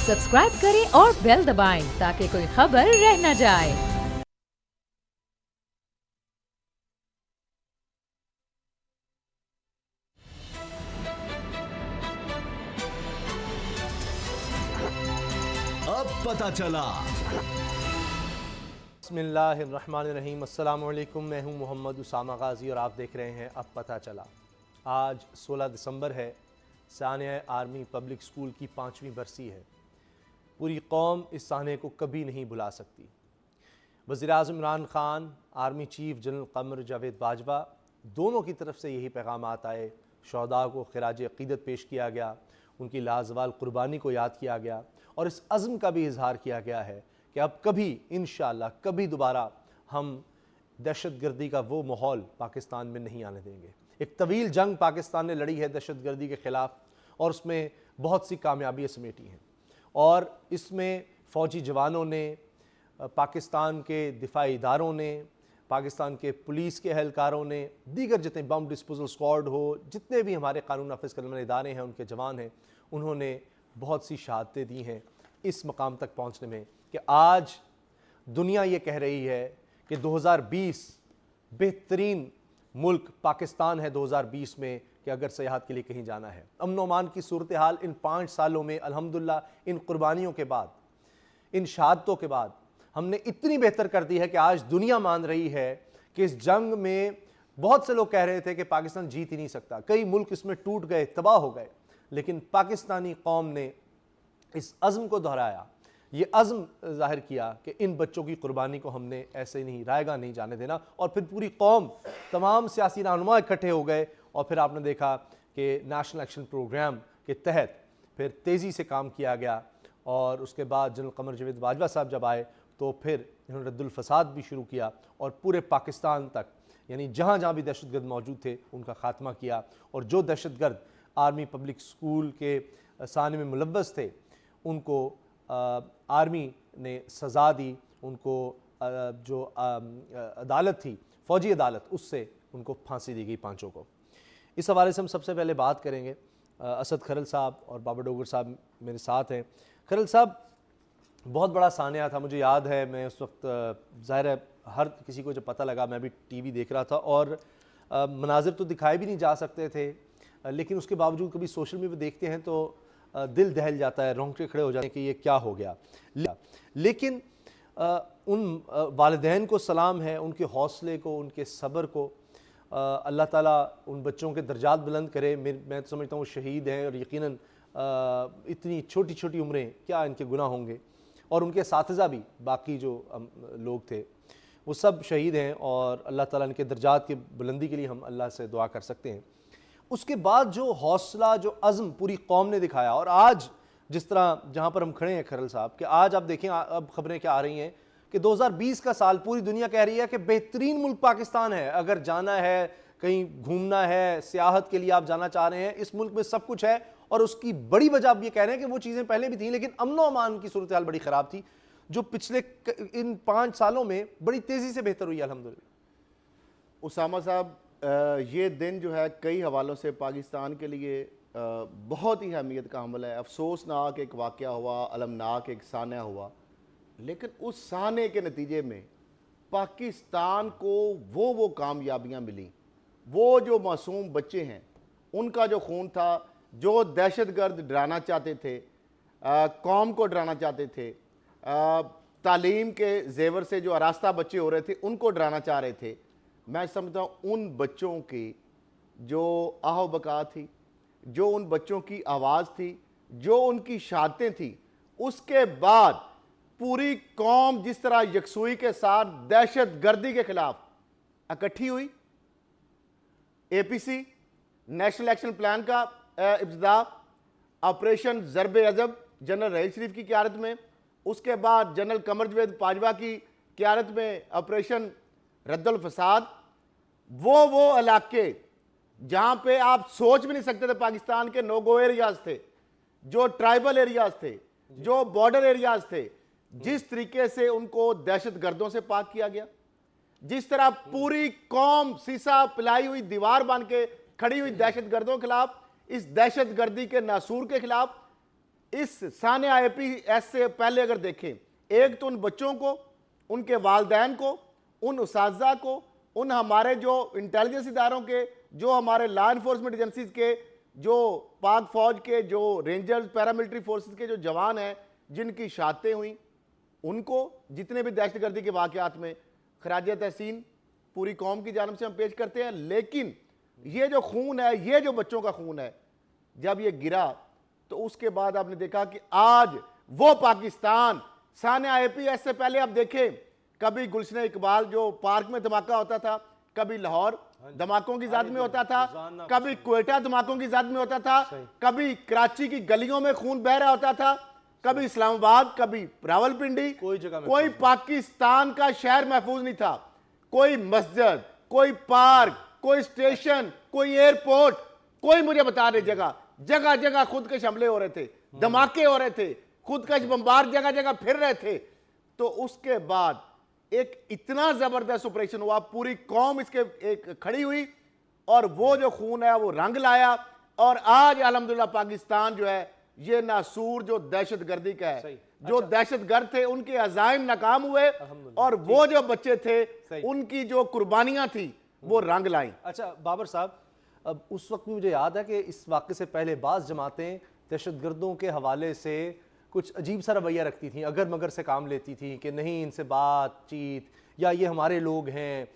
Subscribe करें और bell दबाएं ताकि कोई खबर रह न जाए। अब पता चला। बिस्मिल्लाहिर्रहमानिर्रहीम। अस्सलाम वालेकुम। मैं हूं मोहम्मद उसामा गाजी और आप देख रहे हैं अब पता चला। आज 16 दिसंबर है। सानिया आर्मी पब्लिक स्कूल की 5वीं बरसी है। पूरी कौम इस साने को कभी नहीं भुला सकती। वज़ीर-ए-आज़म Imran Khan, army chief general Qamar Javed Bajwa, दोनों की तरफ से यही पैगामात आए। शहदा को ख़िराज अक़ीदत पेश किया गया, उनकी लाजवाल क़ुरबानी को याद किया गया और इस अज़्म का भी इजहार किया गया है कि अब कभी इंशाअल्लाह कभी दोबारा हम दहशतगर्दी का वो माहौल पाकिस्तान में नहीं आने देंगे। एक तवील जंग पाकिस्तान ने लड़ी है दहशतगर्दी के ख़िलाफ़ और उसमें बहुत सी कामयाबियाँ समेटी हैं और इसमें फ़ौजी जवानों ने, पाकिस्तान के दिफाई इदारों ने, पाकिस्तान के पुलिस के एहलकारों ने, दीगर जितने बम डिस्पोजल स्क्वाड हो, जितने भी हमारे कानून नाफिज करने वाले इदारे हैं, उनके जवान हैं, उन्होंने बहुत सी शहादतें दी हैं इस मकाम तक पहुँचने में कि आज दुनिया ये कह रही है कि 2020 बेहतरीन मुल्क पाकिस्तान है 2020 में कि अगर सयाहत के लिए कहीं जाना है। अमन व अमान की सूरत हाल इन 5 सालों में अल्हम्दुलिल्लाह इन कुर्बानियों के बाद, इन शहादतों के बाद हमने इतनी बेहतर कर दी है कि आज दुनिया मान रही है कि इस जंग में बहुत से लोग कह रहे थे कि पाकिस्तान जीत ही नहीं सकता, कई मुल्क इसमें टूट गए, तबाह हो गए, लेकिन पाकिस्तानी कौम ने इस अज़्म को दोहराया, ये अज़्म ज़ाहिर किया कि इन बच्चों की कुर्बानी को हमने ऐसे नहीं रायगा नहीं जाने देना। और फिर पूरी कौम, तमाम सियासी रहनुमा इकट्ठे हो गए और फिर आपने देखा कि नेशनल एक्शन प्रोग्राम के तहत फिर तेज़ी से काम किया गया और उसके बाद जनरल क़मर जावेद बाजवा साहब जब आए तो फिर इन्होंने रद्दुल फ़साद भी शुरू किया और पूरे पाकिस्तान तक, यानी जहाँ जहाँ भी दहशतगर्द मौजूद थे उनका ख़ात्मा किया। और जो दहशतगर्द आर्मी पब्लिक स्कूल के साने में मुलव्वस थे उनको आर्मी ने सज़ा दी, उनको जो अदालत थी, फ़ौजी अदालत, उससे उनको फांसी दी गई पांचों को। इस हवाले से हम सबसे पहले बात करेंगे। असद खरल साहब और बाबा डोगर साहब मेरे साथ हैं। खरल साहब, बहुत बड़ा सानिया था, मुझे याद है मैं उस वक्त, ज़ाहिर है हर किसी को जब पता लगा, मैं भी टीवी देख रहा था और मनाजिर तो दिखाए भी नहीं जा सकते थे, लेकिन उसके बावजूद कभी सोशल मीडिया देखते हैं तो दिल दहल जाता है, रोंगटे खड़े हो जाते हैं कि ये क्या हो गया। लेकिन उन वालिदैन को सलाम है, उनके हौसले को, उनके सब्र को। अल्लाह ताला उन बच्चों के दर्जात बुलंद करे। मैं तो समझता हूँ शहीद हैं और यकीनन इतनी छोटी छोटी उम्रें, क्या इनके गुनाह होंगे। और उनके साथिज़ा भी, बाकी जो लोग थे वो सब शहीद हैं और अल्लाह ताला इनके दर्जात की बुलंदी के लिए हम अल्लाह से दुआ कर सकते हैं। उसके बाद जो हौसला, जो अज़्म पूरी कौम ने दिखाया, और आज जिस तरह जहाँ पर हम खड़े हैं खरल साहब, कि आज आप देखें अब खबरें क्या आ रही हैं कि 2020 का साल, पूरी दुनिया कह रही है कि बेहतरीन मुल्क पाकिस्तान है। अगर जाना है, कहीं घूमना है, सियाहत के लिए आप जाना चाह रहे हैं, इस मुल्क में सब कुछ है। और उसकी बड़ी वजह आप ये कह रहे हैं कि वो चीज़ें पहले भी थी, लेकिन अमन व अमान की सूरत हाल बड़ी ख़राब थी, जो पिछले इन 5 सालों में बड़ी तेज़ी से बेहतर हुई अल्हम्दुलिल्लाह। उसामा साहब, ये दिन जो है कई हवालों से पाकिस्तान के लिए बहुत ही अहमियत का हमल है। अफसोसनाक एक वाक़या हुआ, अलमनाक एक सान्या हुआ, लेकिन उस साने के नतीजे में पाकिस्तान को वो कामयाबियाँ मिली। वो जो मासूम बच्चे हैं उनका जो खून था, जो दहशतगर्द डराना चाहते थे, कौम को डराना चाहते थे, तालीम के जेवर से जो आरास्ता बच्चे हो रहे थे उनको डराना चाह रहे थे, मैं समझता हूँ उन बच्चों की जो आहो बका थी, जो उन बच्चों की आवाज़ थी, जो उनकी शहादतें थी, उसके बाद पूरी कौम जिस तरह यकसुई के साथ दहशत गर्दी के खिलाफ इकट्ठी हुई, APC नेशनल एक्शन प्लान का इब्तिदा ऑपरेशन ज़रबे अज़ब जनरल रहील शरीफ की क़यादत में, उसके बाद जनरल क़मर जावेद बाजवा की क़यादत में ऑपरेशन रद्दुल फ़साद, वो इलाके जहाँ पे आप सोच भी नहीं सकते थे, पाकिस्तान के नो गो एरियाज थे, जो ट्राइबल एरियाज थे, जो बॉर्डर एरियाज थे, जिस तरीके से उनको दहशत गर्दों से पाक किया गया, जिस तरह पूरी कौम सीसा पिलाई हुई दीवार बन के खड़ी हुई दहशत गर्दों के खिलाफ, इस दहशत गर्दी के नासूर के खिलाफ इस सानिया APS से पहले अगर देखें, एक तो उन बच्चों को, उनके वालदैन को, उन उसाजा को, उन हमारे जो इंटेलिजेंस इदारों के, जो हमारे लॉ इन्फोर्समेंट एजेंसीज के, जो पाक फौज के, जो रेंजर्स पैरामिलिट्री फोर्सेस के जो जवान हैं जिनकी शहादतें हुई, उनको जितने भी दहशतगर्दी के वाकयात में खराज तहसीन पूरी कौम की जानब से हम पेश करते हैं। लेकिन ये जो खून है, ये जो बच्चों का खून है, जब ये गिरा तो उसके बाद आपने देखा कि आज वो पाकिस्तान सानिया APS से पहले आप देखें, कभी गुलशन इकबाल जो पार्क में धमाका होता था, कभी लाहौर धमाकों की जद में होता था, कभी क्वेटा धमाकों की जद में होता था, कभी कराची की गलियों में खून बह रहा होता था, कभी इस्लामाबाद, कभी रावलपिंडी, कोई पाकिस्तान का शहर महफूज नहीं था। कोई मस्जिद, कोई पार्क, कोई स्टेशन, कोई एयरपोर्ट, कोई मुझे बता रहे जगह जगह जगह खुदकश हमले हो रहे थे, धमाके हो रहे थे, खुदकश बम्बार जगह जगह फिर रहे थे। तो उसके बाद एक इतना जबरदस्त ऑपरेशन हुआ, पूरी कौम इसके एक खड़ी हुई और वो जो खून है वो रंग लाया। और आज अल्हम्दुलिल्लाह पाकिस्तान जो है, ये नासूर जो दहशतगर्दी का है, जो दहशतगर्द थे उनके अजाइम नाकाम हुए और वो जो बच्चे थे उनकी जो कुर्बानियां थी वो रंग लाई। अच्छा बाबर साहब, अब उस वक्त मुझे याद है कि इस वाक़े से पहले बाज़ जमातें दहशतगर्दों के हवाले से कुछ अजीब सा रवैया रखती थी, अगर मगर से काम लेती थी कि नहीं इनसे बातचीत, या ये हमारे लोग हैं,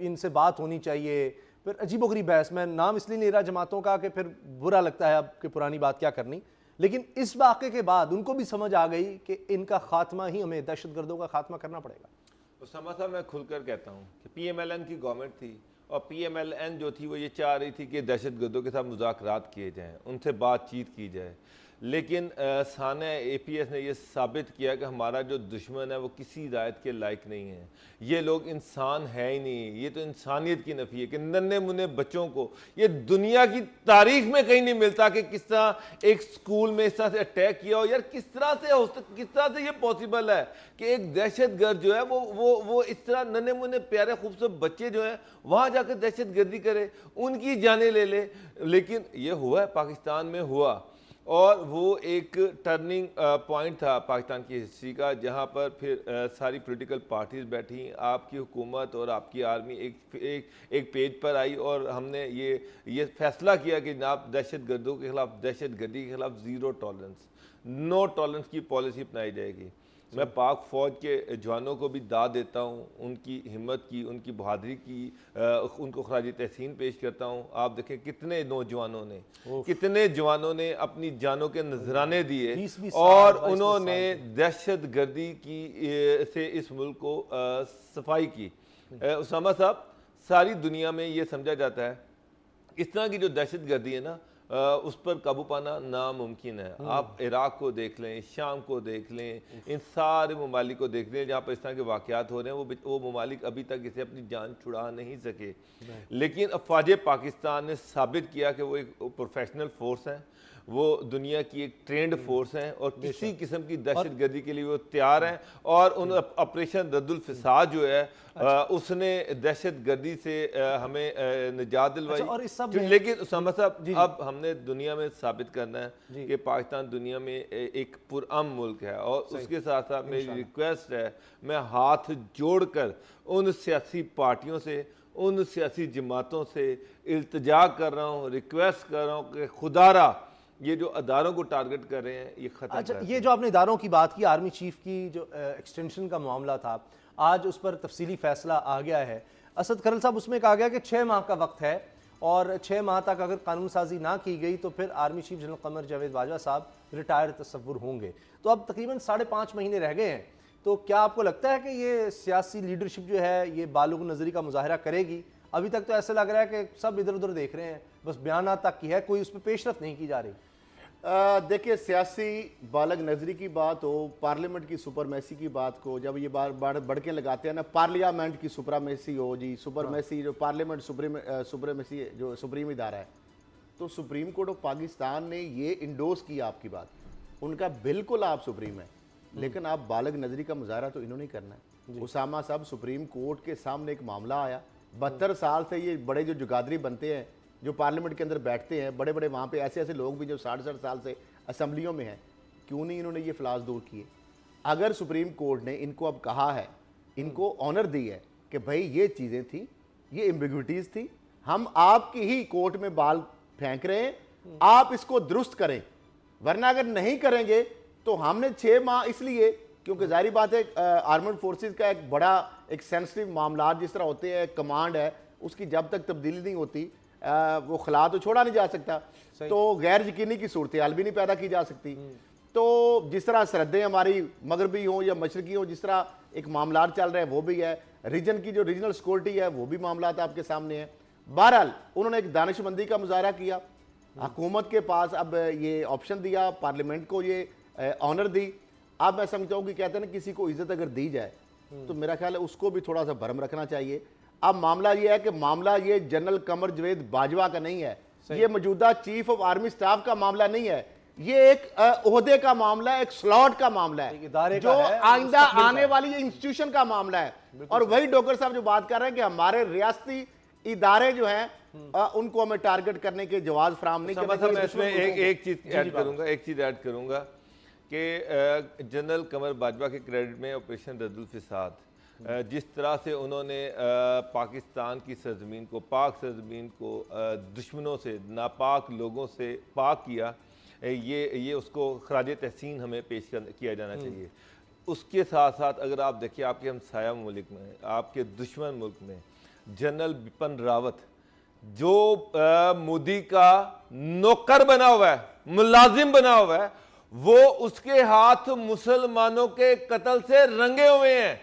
इनसे बात होनी चाहिए। फिर अजीबोगरीब बहस, मैं नाम इसलिए नहीं रहा जमातों का कि फिर बुरा लगता है अब कि पुरानी बात क्या करनी, लेकिन इस वाक़े के बाद उनको भी समझ आ गई कि इनका खात्मा ही, हमें दहशतगर्दों का खात्मा करना पड़ेगा। उसामा साहब, मैं खुलकर कहता हूँ कि PMLN की गवर्नमेंट थी और PMLN जो थी वो ये चाह रही थी कि दहशतगर्दों के साथ मुज़ाकरात किए जाएँ, उनसे बातचीत की जाए। लेकिन सानिया APS ने यह साबित किया कि हमारा जो दुश्मन है वो किसी हिदायत के लायक नहीं है। ये लोग इंसान है ही नहीं, ये तो इंसानियत की नफ़ी है कि नन्हे मुन्ने बच्चों को, ये दुनिया की तारीख में कहीं नहीं मिलता कि किस तरह एक स्कूल में इस तरह से अटैक किया हो। यार किस तरह से ये पॉसिबल है कि एक दहशतगर्द जो है वो इस तरह नन्हे मुन्ने प्यारे खूबसूरत बच्चे जो हैं वहाँ जाकर दहशतगर्दी करे, उनकी जानें ले ले। लेकिन ये हुआ है, पाकिस्तान में हुआ, और वो एक टर्निंग पॉइंट था पाकिस्तान की हिस्ट्री का, जहाँ पर फिर सारी पॉलिटिकल पार्टीज बैठी, आपकी हुकूमत और आपकी आर्मी एक पेज पर आई और हमने ये फैसला किया कि जनाब दहशतगर्दों के खिलाफ, दहशतगर्दी के खिलाफ ज़ीरो टॉलरेंस, नो टॉलरेंस की पॉलिसी अपनाई जाएगी। मैं पाक फ़ौज के जवानों को भी दाद देता हूँ, उनकी हिम्मत की, उनकी बहादुरी की, उनको खराज तहसीन पेश करता हूँ। आप देखें कितने जवानों ने अपनी जानों के नजराने दिए और उन्होंने दहशतगर्दी की से इस मुल्क को सफाई की। उसामा साहब, सारी दुनिया में ये समझा जाता है इस तरह की जो दहशतगर्दी है ना, उस पर काबू पाना नामुमकिन है। आप इराक को देख लें, शाम को देख लें, इन सारे ममालिक को देख लें जहाँ पर इस तरह के वाक़यात हो रहे हैं, वो ममालिक अभी तक इसे अपनी जान छुड़ा नहीं सके। लेकिन अफवाज पाकिस्तान ने साबित किया कि वो एक प्रोफेशनल फोर्स है, वो दुनिया की एक ट्रेंड फोर्स है और किसी किस्म की दहशतगर्दी के लिए वो तैयार हैं। और उन ऑपरेशन रद्दुल फिसाद जो है उसने दहशतगर्दी से हमें निजात दिलवाई। और इस सब लेकिन उसामा साहब, अब हमने दुनिया में साबित करना है कि पाकिस्तान दुनिया में एक पुरअमन मुल्क है। और उसके साथ साथ मेरी रिक्वेस्ट है, मैं हाथ जोड़कर उन सियासी पार्टियों से, उन सियासी जमातों से इल्तिजा कर रहा हूँ, रिक्वेस्ट कर रहा हूँ कि खुदारा ये जो अदारों को टारगेट कर रहे हैं ये खत्म। अच्छा, ये जो आपने इदारों की बात की, आर्मी चीफ की जो एक्सटेंशन का मामला था, आज उस पर तफसीली फैसला आ गया है। असद खरल साहब, उसमें कहा गया कि 6 माह का वक्त है और 6 माह तक अगर कानून साजी ना की गई तो फिर army chief general Qamar Javed Bajwa साहब रिटायर तस्वुर होंगे। तो अब तकरीबन 5.5 महीने रह गए हैं। तो क्या आपको लगता है कि ये सियासी लीडरशिप जो है ये बालुग नज़री का मुजाहरा करेगी? अभी तक तो ऐसा लग रहा है कि सब इधर उधर देख रहे हैं, बस बयान तक की है, कोई उस पर पेशरफ नहीं की जा रही। देखिए, सियासी बालग नजरी की बात हो, पार्लियामेंट की सुपरमेसी की बात को जब ये बढ़के लगाते हैं ना, पार्लियामेंट की सुपरमेसी हो जी, सुपरमेसी जो पार्लियामेंट सुपरमेसी जो सुप्रीम इदारा है, तो सुप्रीम कोर्ट ऑफ पाकिस्तान ने ये इंडोर्स किया आपकी बात, उनका बिल्कुल आप सुप्रीम है, लेकिन आप बालग नजरी का मुजाहरा तो इन्होंने करना है। उसामा साहब, सुप्रीम कोर्ट के सामने एक मामला आया, 72 साल से ये बड़े जो जुगादरी बनते हैं, जो पार्लियामेंट के अंदर बैठते हैं, बड़े बड़े वहाँ पे ऐसे ऐसे लोग भी जो 60-60 साल से असम्बलियों में हैं, क्यों नहीं इन्होंने ये फ्लास दूर किए? अगर सुप्रीम कोर्ट ने इनको अब कहा है, इनको ऑनर दी है कि भाई ये चीज़ें थी, ये एम्बिग्विटीज़ थी, हम आपकी ही कोर्ट में बाल फेंक रहे हैं, आप इसको दुरुस्त करें, वरना अगर नहीं करेंगे तो हमने 6 माह इसलिए, क्योंकि जाहिर बात है आर्मड फोर्सेस का एक बड़ा एक सेंसिटिव मामला जिस तरह होते हैं, कमांड है, उसकी जब तक तब्दीली नहीं होती वो खला तो छोड़ा नहीं जा सकता, तो गैर यकीनी की सूरत हाल भी नहीं पैदा की जा सकती। तो जिस तरह सरहदें हमारी मगरबी हों या मशरकी हों, जिस तरह एक मामला चल रहा है वो भी है, रीजन की जो रीजनल सिक्योरिटी है वो भी मामला आपके सामने है। बहरहाल उन्होंने एक दानिशमंदी का मुजाहरा किया, हुकूमत के पास अब ये ऑप्शन दिया, पार्लियामेंट को ये ऑनर दी। अब मैं समझता हूँ कि कहते हैं ना, किसी को इज्जत अगर दी जाए तो मेरा ख्याल है उसको भी थोड़ा सा भरम रखना चाहिए। अब मामला ये है कि मामला ये जनरल कमर जावेद बाजवा का नहीं है, ये मौजूदा चीफ ऑफ आर्मी स्टाफ का मामला नहीं है, ये एक ओहदे का मामला है, एक स्लॉट का मामला है, जो आइंदा आने वाली इंस्टीट्यूशन का मामला है। और वही डॉक्टर साहब जो बात कर रहे हैं कि हमारे रियासती इदारे जो हैं उनको हमें टारगेट करने के जवाब फराहम नहीं करने। मैं इसमें एक चीज ऐड करूंगा कि जनरल कमर बाजवा के क्रेडिट में ऑपरेशन रद्दुल फिसाद, जिस तरह से उन्होंने पाकिस्तान की सरजमीन को, पाक सरजमीन को दुश्मनों से, नापाक लोगों से पाक किया, ये उसको खराज तहसीन हमें पेश किया जाना चाहिए। उसके साथ साथ अगर आप देखिए आपके हमसाया मुल्क में, आपके दुश्मन मुल्क में जनरल बिपिन रावत जो मोदी का नौकर बना हुआ है, मुलाजिम बना हुआ है, वो उसके हाथ मुसलमानों के कत्ल से रंगे हुए हैं।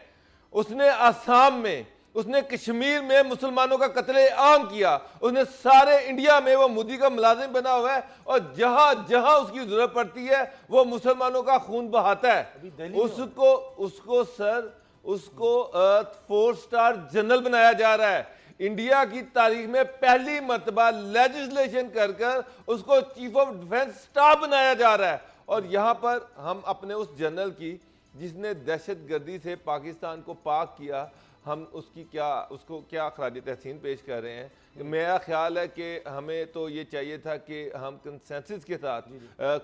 उसने असम में, उसने कश्मीर में मुसलमानों का कत्ले आम किया, उसने सारे इंडिया में वो मोदी का मुलाजिम बना हुआ है, और जहां जहां उसकी जरूरत पड़ती है वो मुसलमानों का खून बहाता है। उसको 4 स्टार जनरल बनाया जा रहा है। इंडिया की तारीख में पहली मर्तबा लेजिस्लेशन कर कर उसको चीफ ऑफ डिफेंस स्टाफ बनाया जा रहा है। और यहां पर हम अपने उस जनरल की, जिसने दहशतगर्दी से पाकिस्तान को पाक किया, हम उसको क्या खराज तहसीन पेश कर रहे हैं। मेरा ख्याल है कि हमें तो ये चाहिए था कि हम कंसेंसस के साथ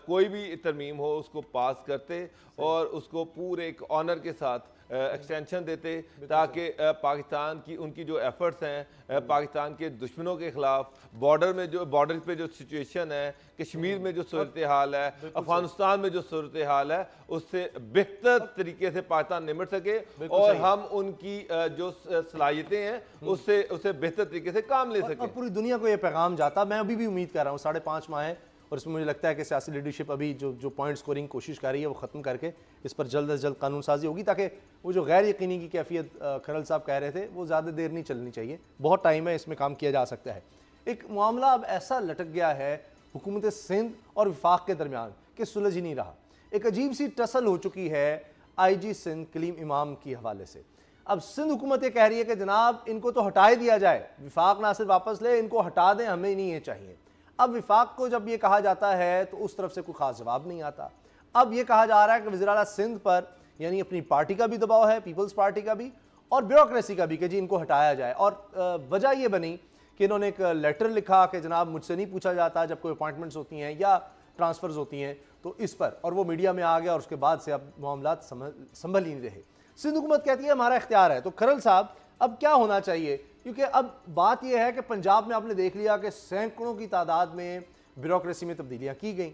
कोई भी तरमीम हो उसको पास करते और उसको पूरे एक ऑनर के साथ एक्सटेंशन देते, ताकि पाकिस्तान की उनकी जो एफर्ट्स हैं पाकिस्तान के दुश्मनों के खिलाफ, बॉर्डर पे जो सिचुएशन है, कश्मीर में जो सूरत हाल है, अफगानिस्तान में जो सूरत हाल है, उससे बेहतर तरीके से पाकिस्तान निमट सके और हम उनकी जो सलाहियतें हैं उससे बेहतर तरीके से काम ले सके। और पूरी दुनिया को ये पैगाम जाता। मैं अभी भी उम्मीद कर रहा हूँ, 5.5 माह है और इसमें मुझे लगता है कि सियासी लीडरशिप अभी जो पॉइंट स्कोरिंग कोशिश कर रही है वो ख़त्म करके इस पर जल्द अज जल्द कानून साजी होगी, ताकि वो जो गैर यकीनी की कैफियत खरल साहब कह रहे थे वो ज़्यादा देर नहीं चलनी चाहिए। बहुत टाइम है, इसमें काम किया जा सकता है। एक मामला अब ऐसा लटक गया है हुकूमत सिंध और विफाक के दरमियान कि सुलझ ही नहीं रहा। एक अजीब सी टसल हो चुकी है IG सिंध कलीम इमाम की हवाले से। अब सिंध हुकूमत ये कह रही है कि जनाब इनको तो हटा ही दिया जाए, विफाक ना सिर्फ वापस ले, इनको हटा दें, हमें नहीं ये चाहिए। अब विफाक को जब ये कहा जाता है तो उस तरफ से कोई खास जवाब नहीं आता। अब ये कहा जा रहा है कि वज़ीर आला सिंध पर यानी अपनी पार्टी का भी दबाव है, पीपल्स पार्टी का भी और ब्यूरोक्रेसी का भी, कि जी इनको हटाया जाए। और वजह ये बनी कि इन्होंने एक लेटर लिखा कि जनाब मुझसे नहीं पूछा जाता जब कोई अपॉइंटमेंट्स होती हैं या ट्रांसफ़र्स होती हैं तो इस पर, और वो मीडिया में आ गया और उसके बाद से अब मामला संभल ही नहीं रहे। सिंध हुकूमत कहती है हमारा इख्तियार है। तो खरल साहब अब क्या होना चाहिए, क्योंकि अब बात यह है कि पंजाब में आपने देख लिया कि सैकड़ों की तादाद में ब्यूरोक्रेसी में तब्दीलियाँ की गई,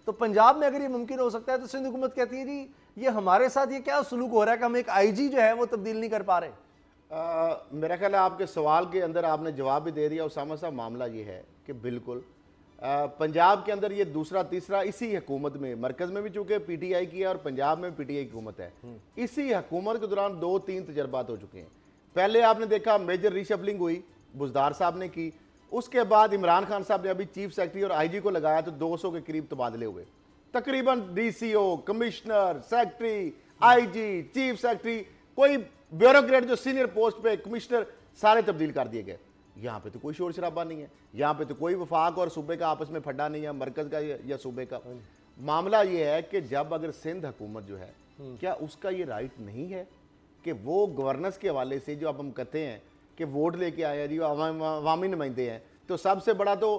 तो पंजाब में अगर ये मुमकिन हो सकता है तो सिंध हुकूमत कहती है जी ये हमारे साथ ये क्या सलूक हो रहा है कि हम एक IG जो है वो तब्दील नहीं कर पा रहे। मेरा ख्याल है आपके सवाल के अंदर आपने जवाब भी दे दिया उसामा साहब। मामला ये है कि बिल्कुल पंजाब के अंदर ये दूसरा तीसरा इसी हुकूमत में, मरकज़ में भी चूँकि PTI की है और पंजाब में PTI की हुकूमत है, इसी हुकूमत के दौरान 2-3 तजर्बात हो चुके हैं। पहले आपने देखा मेजर रीशफलिंग हुई, बुज़दार साहब ने की, उसके बाद इमरान खान साहब ने अभी चीफ सेक्रेटरी और IG को लगाया तो 200 के करीब तबादले हुए। तकरीबन DCO, commissioner, secretary, IG, chief secretary, कोई ब्यूरोक्रेट जो सीनियर पोस्ट पे, कमिश्नर, सारे तब्दील कर दिए गए। यहाँ पे तो कोई शोर शराबा नहीं है, यहाँ पे तो कोई वफाक और सूबे का आपस में फड्डा नहीं है, मरकज़ का या सूबे का। मामला ये है कि जब अगर सिंध हुकूमत जो है, क्या उसका ये राइट नहीं है कि वो गवर्नेंस के हवाले से जो अब हम कहते हैं कि वोट लेके आए हैं जी, अवामी नुमाइंदे हैं, तो सबसे बड़ा तो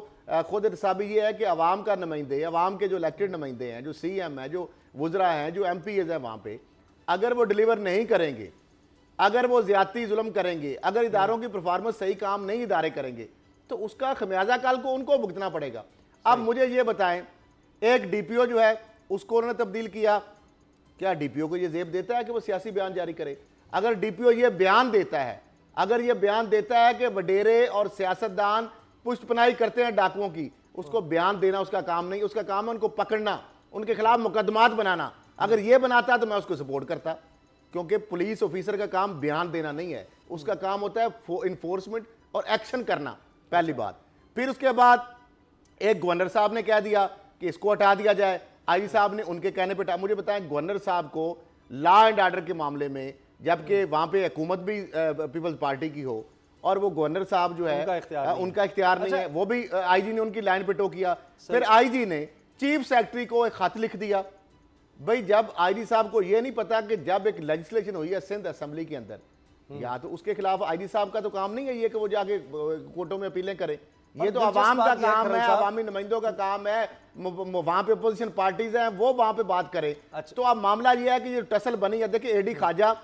खुद एहतसाबी ये है कि अवाम का नुमाइंदे, अवाम के जो इलेक्टेड नुमाइंदे हैं, जो CM है, जो वुज़रा हैं, जो MPs हैं वहाँ पे, अगर वो डिलीवर नहीं करेंगे, अगर वो ज्यादती जुल्म करेंगे, अगर इदारों की परफॉर्मेंस सही काम नहीं इदारे करेंगे, तो उसका खमियाजा कल को उनको भुगतना पड़ेगा। अब मुझे ये बताएं, एक DPO जो है उसको उन्होंने तब्दील किया, क्या DPO को ये जेब देता है कि वो सियासी बयान जारी करे? अगर DPO ये बयान देता है, अगर ये बयान देता है कि वडेरे और सियासतदान पुष्टपनाही करते हैं डाकुओं की, उसको बयान देना उसका काम नहीं, उसका काम है उनको पकड़ना, उनके खिलाफ मुकदमात बनाना। अगर ये बनाता तो मैं उसको सपोर्ट करता, क्योंकि पुलिस ऑफिसर का काम बयान देना नहीं है, उसका काम होता है इन्फोर्समेंट और एक्शन करना, पहली बात। फिर उसके बाद एक गवर्नर साहब ने कह दिया कि इसको हटा दिया जाए, IG साहब ने उनके कहने पर। मुझे बताएं, गवर्नर साहब को लॉ एंड ऑर्डर के मामले में, जबकि वहां पे हुकूमत भी पीपल्स पार्टी की हो, और वो गवर्नर साहब जो है उनका इख्तियार नहीं है, वो भी IG ने उनकी लाइन पे टोकिया। फिर IG ने चीफ सेक्रेटरी को एक खत लिख दिया। भाई, जब IG साहब को ये नहीं पता कि जब एक लेजिस्लेशन हुई है सिंध असेंबली के अंदर, या तो उसके खिलाफ IG साहब का तो काम नहीं है ये कि वो जाके कोर्टों में अपीलें करें, ये तो आवाम का काम है, अवामी नुमाइंदों का काम है, वहां पे अपोजिशन पार्टीज हैं वो वहां पे बात करें। तो अब मामला ये है कि ये टसल बनी है, देखिए AD खाजा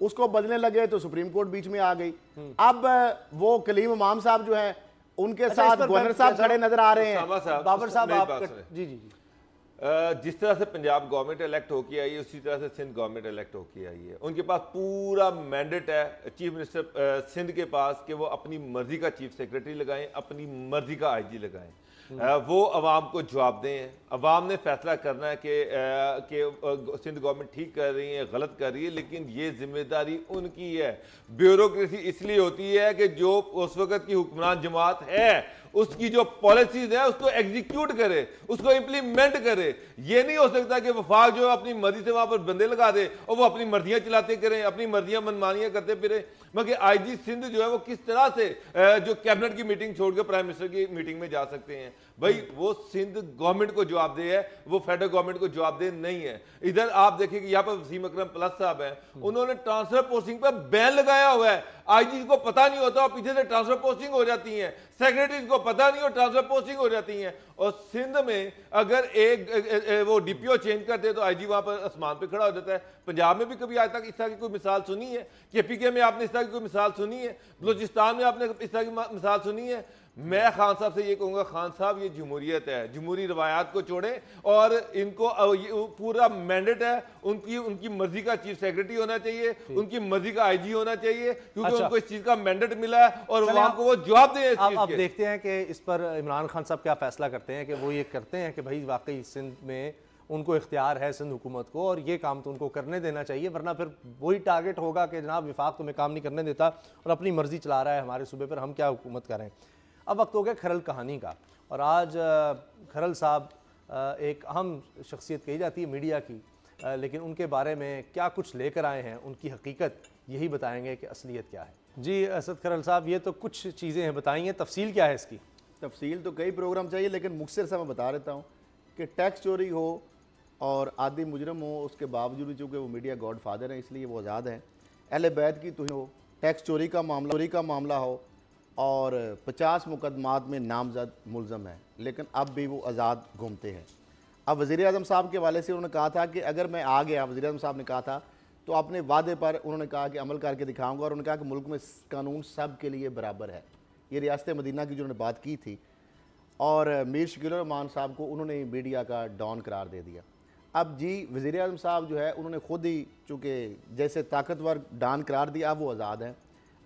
उसको बदलने लगे तो सुप्रीम कोर्ट बीच में आ गई। अब वो कलीम इमाम साहब जो है उनके साथ गवर्नर साहब खड़े नजर आ रहे हैं। बाबर साहब आप जी जी जी जिस तरह से पंजाब गवर्नमेंट इलेक्ट होके आई है, उसी तरह से सिंध गवर्नमेंट इलेक्ट होके आई है। उनके पास पूरा मैंडेट है चीफ मिनिस्टर सिंध के पास कि वो अपनी मर्जी का चीफ सेक्रेटरी लगाएं, अपनी मर्जी का IG लगाएं, वो अवाम को जवाब दें। अवाम ने फैसला करना है कि सिंध गवर्नमेंट ठीक कर रही है, गलत कर रही है, लेकिन ये जिम्मेदारी उनकी है। ब्यूरोक्रेसी इसलिए होती है कि जो उस वक्त की हुक्मरान जमात है उसकी जो पॉलिसीज है उसको एग्जीक्यूट करे, उसको इंप्लीमेंट करे। ये नहीं हो सकता कि वफाक जो अपनी मर्जी से वहां पर बंदे लगा दे और वो अपनी मर्जियां चलाते करें, अपनी मर्जियां मनमानियां करते फिरे। मगर IG सिंध जो है वो किस तरह से जो कैबिनेट की मीटिंग छोड़कर प्राइम मिनिस्टर की मीटिंग में जा सकते हैं? भाई, वो सिंध गवर्नमेंट को जवाबदेह है, वो फेडरल गवर्नमेंट को जवाबदेह नहीं है। इधर आप देखिए कि यहाँ पर वसीम अकरम प्लस साहब हैं, उन्होंने ट्रांसफर पोस्टिंग पर बैन लगाया हुआ है। IG को पता नहीं होता, पीछे से ट्रांसफर पोस्टिंग हो जाती है, सेक्रेटरी को पता नहीं हो, ट्रांसफर पोस्टिंग हो जाती है। और सिंध में अगर एक वो DPO चेंज करते तो IG वहां पर आसमान पे खड़ा हो जाता है। पंजाब में भी कभी आज तक इस तरह की कोई मिसाल सुनी है? KPK में आपने इस तरह की कोई मिसाल सुनी है? बलूचिस्तान में आपने इस तरह की मिसाल सुनी है? मैं खान साहब से ये कहूंगा, खान साहब ये जमहूरियत है, जमहूरी रवायात को छोड़ें और इनको पूरा मैंडेट है, उनकी मर्जी का चीफ सेक्रेटरी होना चाहिए, उनकी मर्जी का IG होना चाहिए, क्योंकि उनको इस चीज का मैंडेट मिला है और वहां को वो जवाब दें। अब देखते हैं कि इस पर इमरान खान साहब क्या फैसला करते हैं, कि वो ये करते हैं कि भाई वाकई सिंध में उनको इख्तियार है सिंध हुकूमत को, और ये काम तो उनको करने देना चाहिए, वरना फिर वही टारगेट होगा कि जनाब विफाक तुम्हें काम नहीं करने देता और अपनी मर्जी चला रहा है हमारे सूबे पर, हम क्या हुकूमत करें। अब वक्त हो गया खरल कहानी का, और आज खरल साहब एक अहम शख्सियत कही जाती है मीडिया की, लेकिन उनके बारे में क्या कुछ लेकर आए हैं, उनकी हकीकत यही बताएंगे कि असलियत क्या है। जी असद खरल साहब, ये तो कुछ चीज़ें हैं, बताएंगे तफसील क्या है इसकी? तफसील तो कई प्रोग्राम चाहिए, लेकिन मुख्तसर से मैं बता देता हूँ कि टैक्स चोरी हो और आदि मुजरम हो, उसके बावजूद भी चूँकि वो मीडिया गॉड फादर हैं इसलिए वो आज़ाद हैं। अहले बैत की तौहीन हो, टैक्स चोरी का मामला हो, और 50 मुकदमात में नामजद मुलज़म है, लेकिन अब भी वो आज़ाद घूमते हैं। अब वज़ीर आज़म साहब के वाले से उन्होंने कहा था कि अगर मैं आ गया, वज़ीर आज़म साहब ने कहा था, तो अपने वादे पर उन्होंने कहा कि अमल करके दिखाऊंगा, और उन्होंने कहा कि मुल्क में कानून सब के लिए बराबर है। ये रियासत मदीना की जो उन्होंने बात की थी, और मीर शकील रहमान साहब को उन्होंने मीडिया का डॉन करार दे दिया। अब जी वज़ीर आज़म साहब जो है उन्होंने खुद ही चूँकि जैसे ताकतवर डॉन करार दिया, अब वो आज़ाद हैं।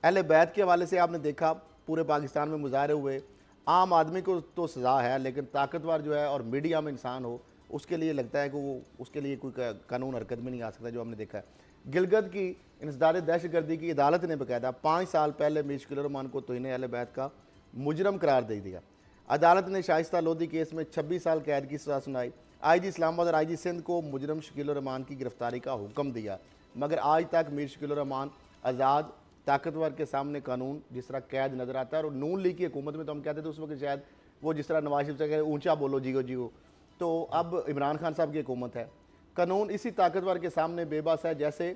अहले बैत के हवाले से आपने देखा पूरे पाकिस्तान में मुजाहरे हुए, आम आदमी को तो सज़ा है, लेकिन ताकतवर जो है और मीडिया में इंसान हो उसके लिए लगता है कि वो उसके लिए कोई कानून हरकत में नहीं आ सकता, जो हमने देखा है। गिलगित की इंसदार दहशतगर्दी की अदालत ने बाकायदा 5 साल पहले मीर शकील रहमान को तौहीन अहले बैत का मुजरम करार दे दिया। अदालत ने शाइस्ता लोधी केस में 26 साल कैद की सज़ा सुनाई। IG इस्लामाबाद और IG सिंध को मुजरम शकील रहमान की गिरफ्तारी का हुक्म दिया, मगर आज तक मीर शकील रहमान आज़ाद, ताकतवर के सामने कानून जिस तरह कैद नज़र आता है। और नून लीग की हुकूमत में तो हम कहते थे उस वक्त शायद वो जिस तरह नवाज शरीफ से कह ऊंचा बोलो जियो जियो, तो अब इमरान खान साहब की हुकूमत है, कानून इसी ताकतवर के सामने बेबस है। जैसे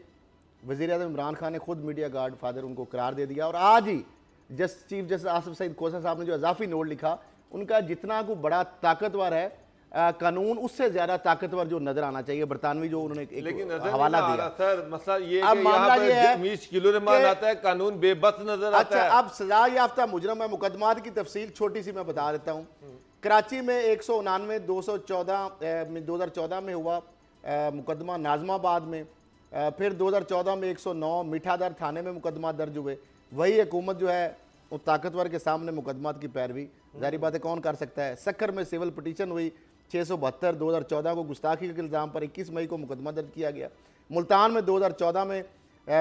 वज़ीर आज़म इमरान खान ने खुद मीडिया गार्ड फादर उनको करार दे दिया, और आज ही चीफ जस्टिस आसिफ सईद खोसा साहब ने जो अजाफी नोट लिखा, उनका जितना को बड़ा ताकतवर है कानून उससे ज्यादा ताकतवर जो नजर आना चाहिए। बरतानवी जो उन्होंने लेकिन एक नजर हवाला नहीं आ दिया। रहा सर, मसला ये अब कि मामला यहाँ ये है पर मीश किलो रहमान कि- आता है, कानून बेबस नजर आता अच्छा, है। अब सजा याफ्ता मुजरम है, मुकदमात की तफसील छोटी सी मैं बता देता हूँ। कराची में 199 2014 में हुआ मुकदमा, नाजमाबाद में फिर 2014 में 109 मीठादर थाने में मुकदमा दर्ज हुए। वही हुकूमत जो है वो ताकतवर के सामने मुकदमात की पैरवी, जारी बात है कौन कर सकता है। सक्कर में सिविल पिटीशन हुई 672 2014 को गुस्ताखी के इल्ज़ाम पर 21 मई को मुकदमा दर्ज किया गया। मुल्तान में 2014 में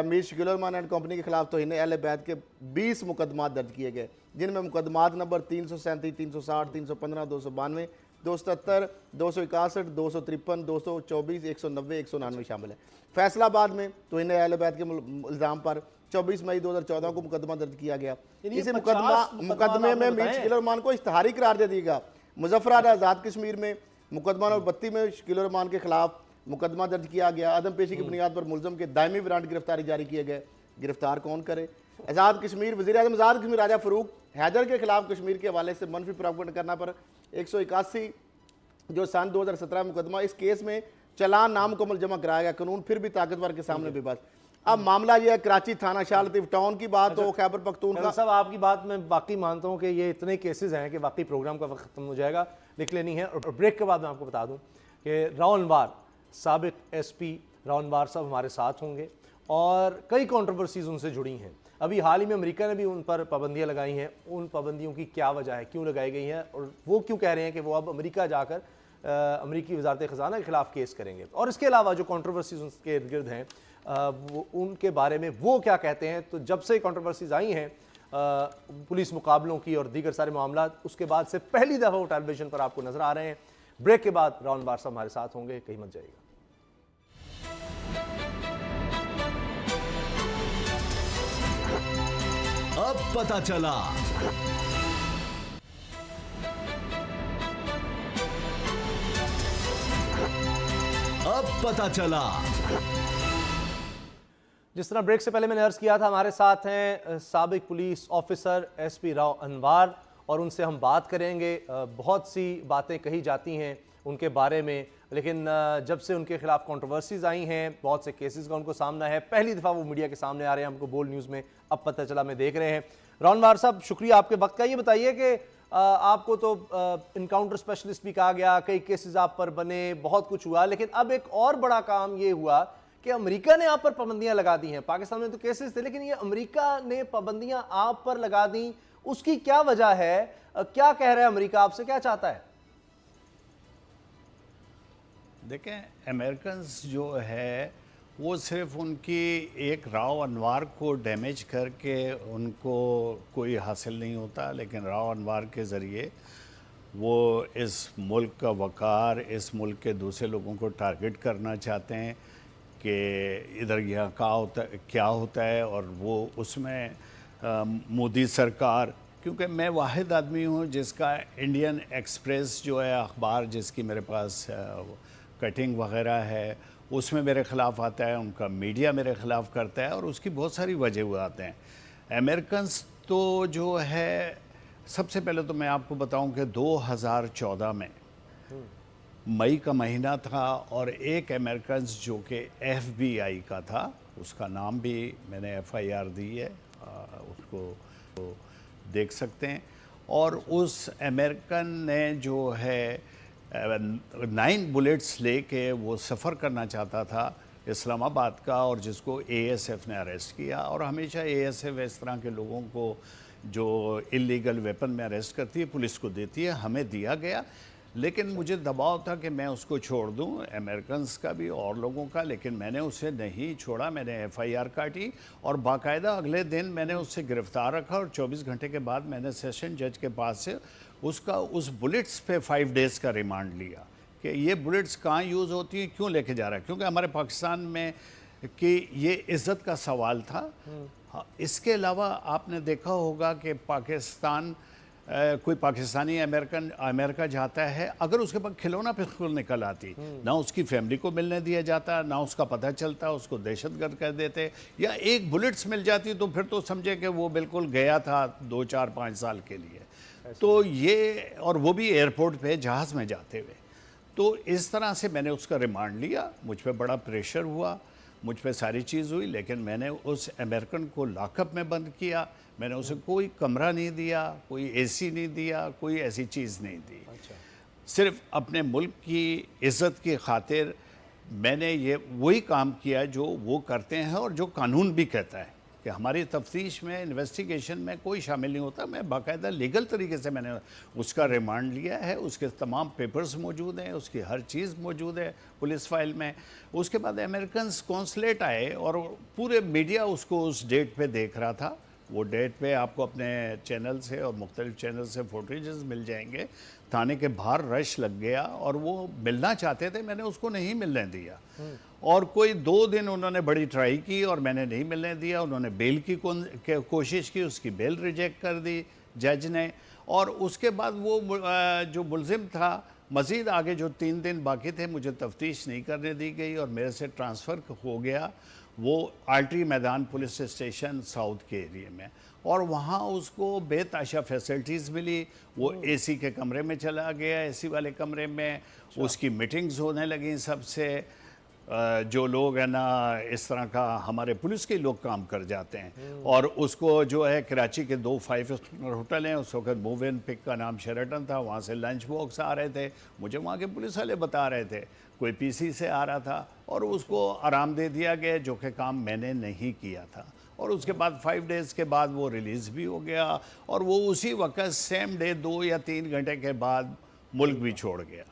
मीर शकील रहमान एंड कंपनी के खिलाफ तौहीन अहले बैत के 20 मुकदमात दर्ज किए गए, जिनमें मुकदमात नंबर 337, 360, 315, 292, 277, 261, 253, 224, 190, 199 शामिल है। फैसलाबाद में तौहीन अहले बैत के इल्ज़ाम पर 24 मई 2014 को मुकदमा दर्ज किया गया। यानी ये इसी 50 मुकदमे में मीर शकील रहमान को इश्तहारी करार दे दिया। मुजफ्फराबाद आज़ाद कश्मीर में मुकदमा नंबर 32 में शकील रहमान के खिलाफ मुकदमा दर्ज किया गया। अदम पेशी की बुनियाद पर मुलजम के दायमी वारंट गिरफ्तारी जारी किए गए। गिरफ्तार कौन करे? आज़ाद कश्मीर वज़ीर आज़म आज़ाद कश्मीर राजा फ़रूक हैदर के खिलाफ कश्मीर के हवाले से मनफी प्रोपेगेंडा करना पर 181 जो सन 2017 मुकदमा, इस केस में चलान नामुकम्मल जमा कराया गया। कानून फिर भी ताकतवर के सामने बेबस। अब मामला यह है कराची थाना शाह लतीफ़ टाउन की बात हो, खैबर पख्तूनख्वा। साहब आपकी बात मैं वाकई मानता हूँ कि ये इतने केसेस हैं कि वाकई प्रोग्राम का वक्त खत्म हो जाएगा, लिख लेनी है। और ब्रेक के बाद मैं आपको बता दूं कि राव अनवार साबिक एसपी राव अनवार साहब हमारे साथ होंगे और कई कंट्रोवर्सीज उनसे जुड़ी हैं। अभी हाल ही में अमेरिका ने भी उन पर पाबंदियां लगाई हैं। उन पाबंदियों की क्या वजह है, क्यों लगाई गई हैं, और वो क्यों कह रहे हैं कि वो अब अमेरिका जाकर अमेरिकी वजारत ख़जाना के खिलाफ केस करेंगे। और इसके अलावा जो कंट्रोवर्सीज उनके इर्द गिर्द हैं वो उनके बारे में वो क्या कहते हैं। तो जब से कंट्रोवर्सीज आई हैं पुलिस मुकाबलों की और दीगर सारे मामला, उसके बाद से पहली दफ़ा वो टेलीविजन पर आपको नजर आ रहे हैं। ब्रेक के बाद राव अनवार साहब हमारे साथ होंगे, कहीं मत जाइएगा। अब पता चला। अब पता चला। जिस तरह ब्रेक से पहले मैंने अर्ज किया था, हमारे साथ हैं साबिक पुलिस ऑफिसर एसपी राव अनवार और उनसे हम बात करेंगे। बहुत सी बातें कही जाती हैं उनके बारे में, लेकिन जब से उनके खिलाफ कंट्रोवर्सीज आई हैं, बहुत से केसेस का उनको सामना है, पहली दफ़ा वो मीडिया के सामने आ रहे हैं। हमको बोल न्यूज़ में अब पता चला में देख रहे हैं। राव अनवार साहब, शुक्रिया आपके वक्त का। ये बताइए कि आपको तो इनकाउंटर स्पेशलिस्ट भी कहा गया, कई केसेस आप पर बने, बहुत कुछ हुआ, लेकिन अब एक और बड़ा काम ये हुआ कि अमेरिका ने आप पर पाबंदियां लगा दी हैं। पाकिस्तान में तो केसेस थे, लेकिन ये अमेरिका ने पाबंदियां आप पर लगा दी। उसकी क्या वजह है? क्या कह रहा है अमेरिका, आपसे क्या चाहता है? देखें, अमेरिकन्स जो है वो सिर्फ उनकी एक राव अनवार को डैमेज करके उनको कोई हासिल नहीं होता, लेकिन राव अनवार के ज़रिए वो इस मुल्क का वक़ार, इस मुल्क के दूसरे लोगों को टारगेट करना चाहते हैं कि इधर यहाँ क्या होता है, और वो उसमें मोदी सरकार, क्योंकि मैं वाहिद आदमी हूँ जिसका इंडियन एक्सप्रेस जो है अखबार, जिसकी मेरे पास कटिंग वगैरह है, उसमें मेरे ख़िलाफ़ आता है, उनका मीडिया मेरे ख़िलाफ़ करता है, और उसकी बहुत सारी वजह आते हैं। अमेरिकन्स तो जो है, सबसे पहले तो मैं आपको बताऊं कि 2014 में मई का महीना था, और एक अमेरिकन्स जो कि FBI का था, उसका नाम भी मैंने FIR दी है, उसको तो देख सकते हैं। और उस अमेरिकन ने जो है 9 बुलेट्स लेके वो सफ़र करना चाहता था इस्लामाबाद का, और जिसको ASF ने अरेस्ट किया। और हमेशा ASF इस तरह के लोगों को जो इलीगल वेपन में अरेस्ट करती है, पुलिस को देती है, हमें दिया गया। लेकिन मुझे दबाव था कि मैं उसको छोड़ दूं, अमेरिकन्स का भी और लोगों का, लेकिन मैंने उसे नहीं छोड़ा। मैंने FIR काटी और बाकायदा अगले दिन मैंने उससे गिरफ़्तार रखा, और 24 घंटे के बाद मैंने सेशन जज के पास से उसका उस बुलेट्स पे 5 डेज़ का रिमांड लिया कि ये बुलेट्स कहाँ यूज़ होती हैं, क्यों लेके जा रहा है, क्योंकि हमारे पाकिस्तान में कि ये इज़्ज़त का सवाल था। हाँ, इसके अलावा आपने देखा होगा कि पाकिस्तान कोई पाकिस्तानी अमेरिका जाता है, अगर उसके पास खिलौना पिस्तौल निकल आती, ना उसकी फैमिली को मिलने दिया जाता, ना उसका पता चलता, उसको दहशतगर्द कर देते, या एक बुलेट्स मिल जाती तो फिर तो समझे कि वो बिल्कुल गया था 2, 4, 5 साल के लिए। तो ये, और वो भी एयरपोर्ट पे जहाज़ में जाते हुए। तो इस तरह से मैंने उसका रिमांड लिया, मुझ पे बड़ा प्रेशर हुआ, मुझ पे सारी चीज़ हुई, लेकिन मैंने उस अमेरिकन को लॉकअप में बंद किया। मैंने उसे कोई कमरा नहीं दिया, कोई एसी नहीं दिया, कोई ऐसी चीज़ नहीं दी। सिर्फ अपने मुल्क की इज़्ज़त की खातिर मैंने ये वही काम किया जो वो करते हैं और जो कानून भी कहता है कि हमारी तफ्तीश में, इन्वेस्टिगेशन में कोई शामिल नहीं होता। मैं बाकायदा लीगल तरीके से मैंने उसका रिमांड लिया है, उसके तमाम पेपर्स मौजूद हैं, उसकी हर चीज़ मौजूद है पुलिस फाइल में। उसके बाद अमेरिकन कौंसलेट आए और पूरे मीडिया उसको उस डेट पे देख रहा था। वो डेट पे आपको अपने चैनल से और मुख्तलिफ चैनल से फुटेजेस मिल जाएंगे। थाने के बाहर रश लग गया और वो मिलना चाहते थे, मैंने उसको नहीं मिलने दिया। और कोई 2 दिन उन्होंने बड़ी ट्राई की और मैंने नहीं मिलने दिया। उन्होंने बेल की कोशिश की, उसकी बेल रिजेक्ट कर दी जज ने। और उसके बाद वो जो मुलजिम था, मज़ीद आगे जो 3 दिन बाकी थे, मुझे तफ्तीश नहीं करने दी गई और मेरे से ट्रांसफ़र हो गया वो आर्टरी मैदान पुलिस स्टेशन साउथ के एरिया में। और वहाँ उसको बेताशा फैसिलिटीज़ मिली। वो एसी के कमरे में चला गया, एसी वाले कमरे में उसकी मीटिंग्स होने लगी सबसे। जो लोग हैं ना, इस तरह का हमारे पुलिस के लोग काम कर जाते हैं। और उसको जो है कराची के 2 5 स्टार होटल हैं, उस वक्त मूव इन पिक का नाम शेराटन था, वहाँ से लंच बॉक्स आ रहे थे, मुझे वहाँ के पुलिस वाले बता रहे थे, कोई पीसी से आ रहा था और उसको आराम दे दिया गया, जो कि काम मैंने नहीं किया था। और उसके बाद 5 डेज़ के बाद वो रिलीज़ भी हो गया और वो उसी वक्त सेम डे 2 या 3 घंटे के बाद मुल्क भी छोड़ गया।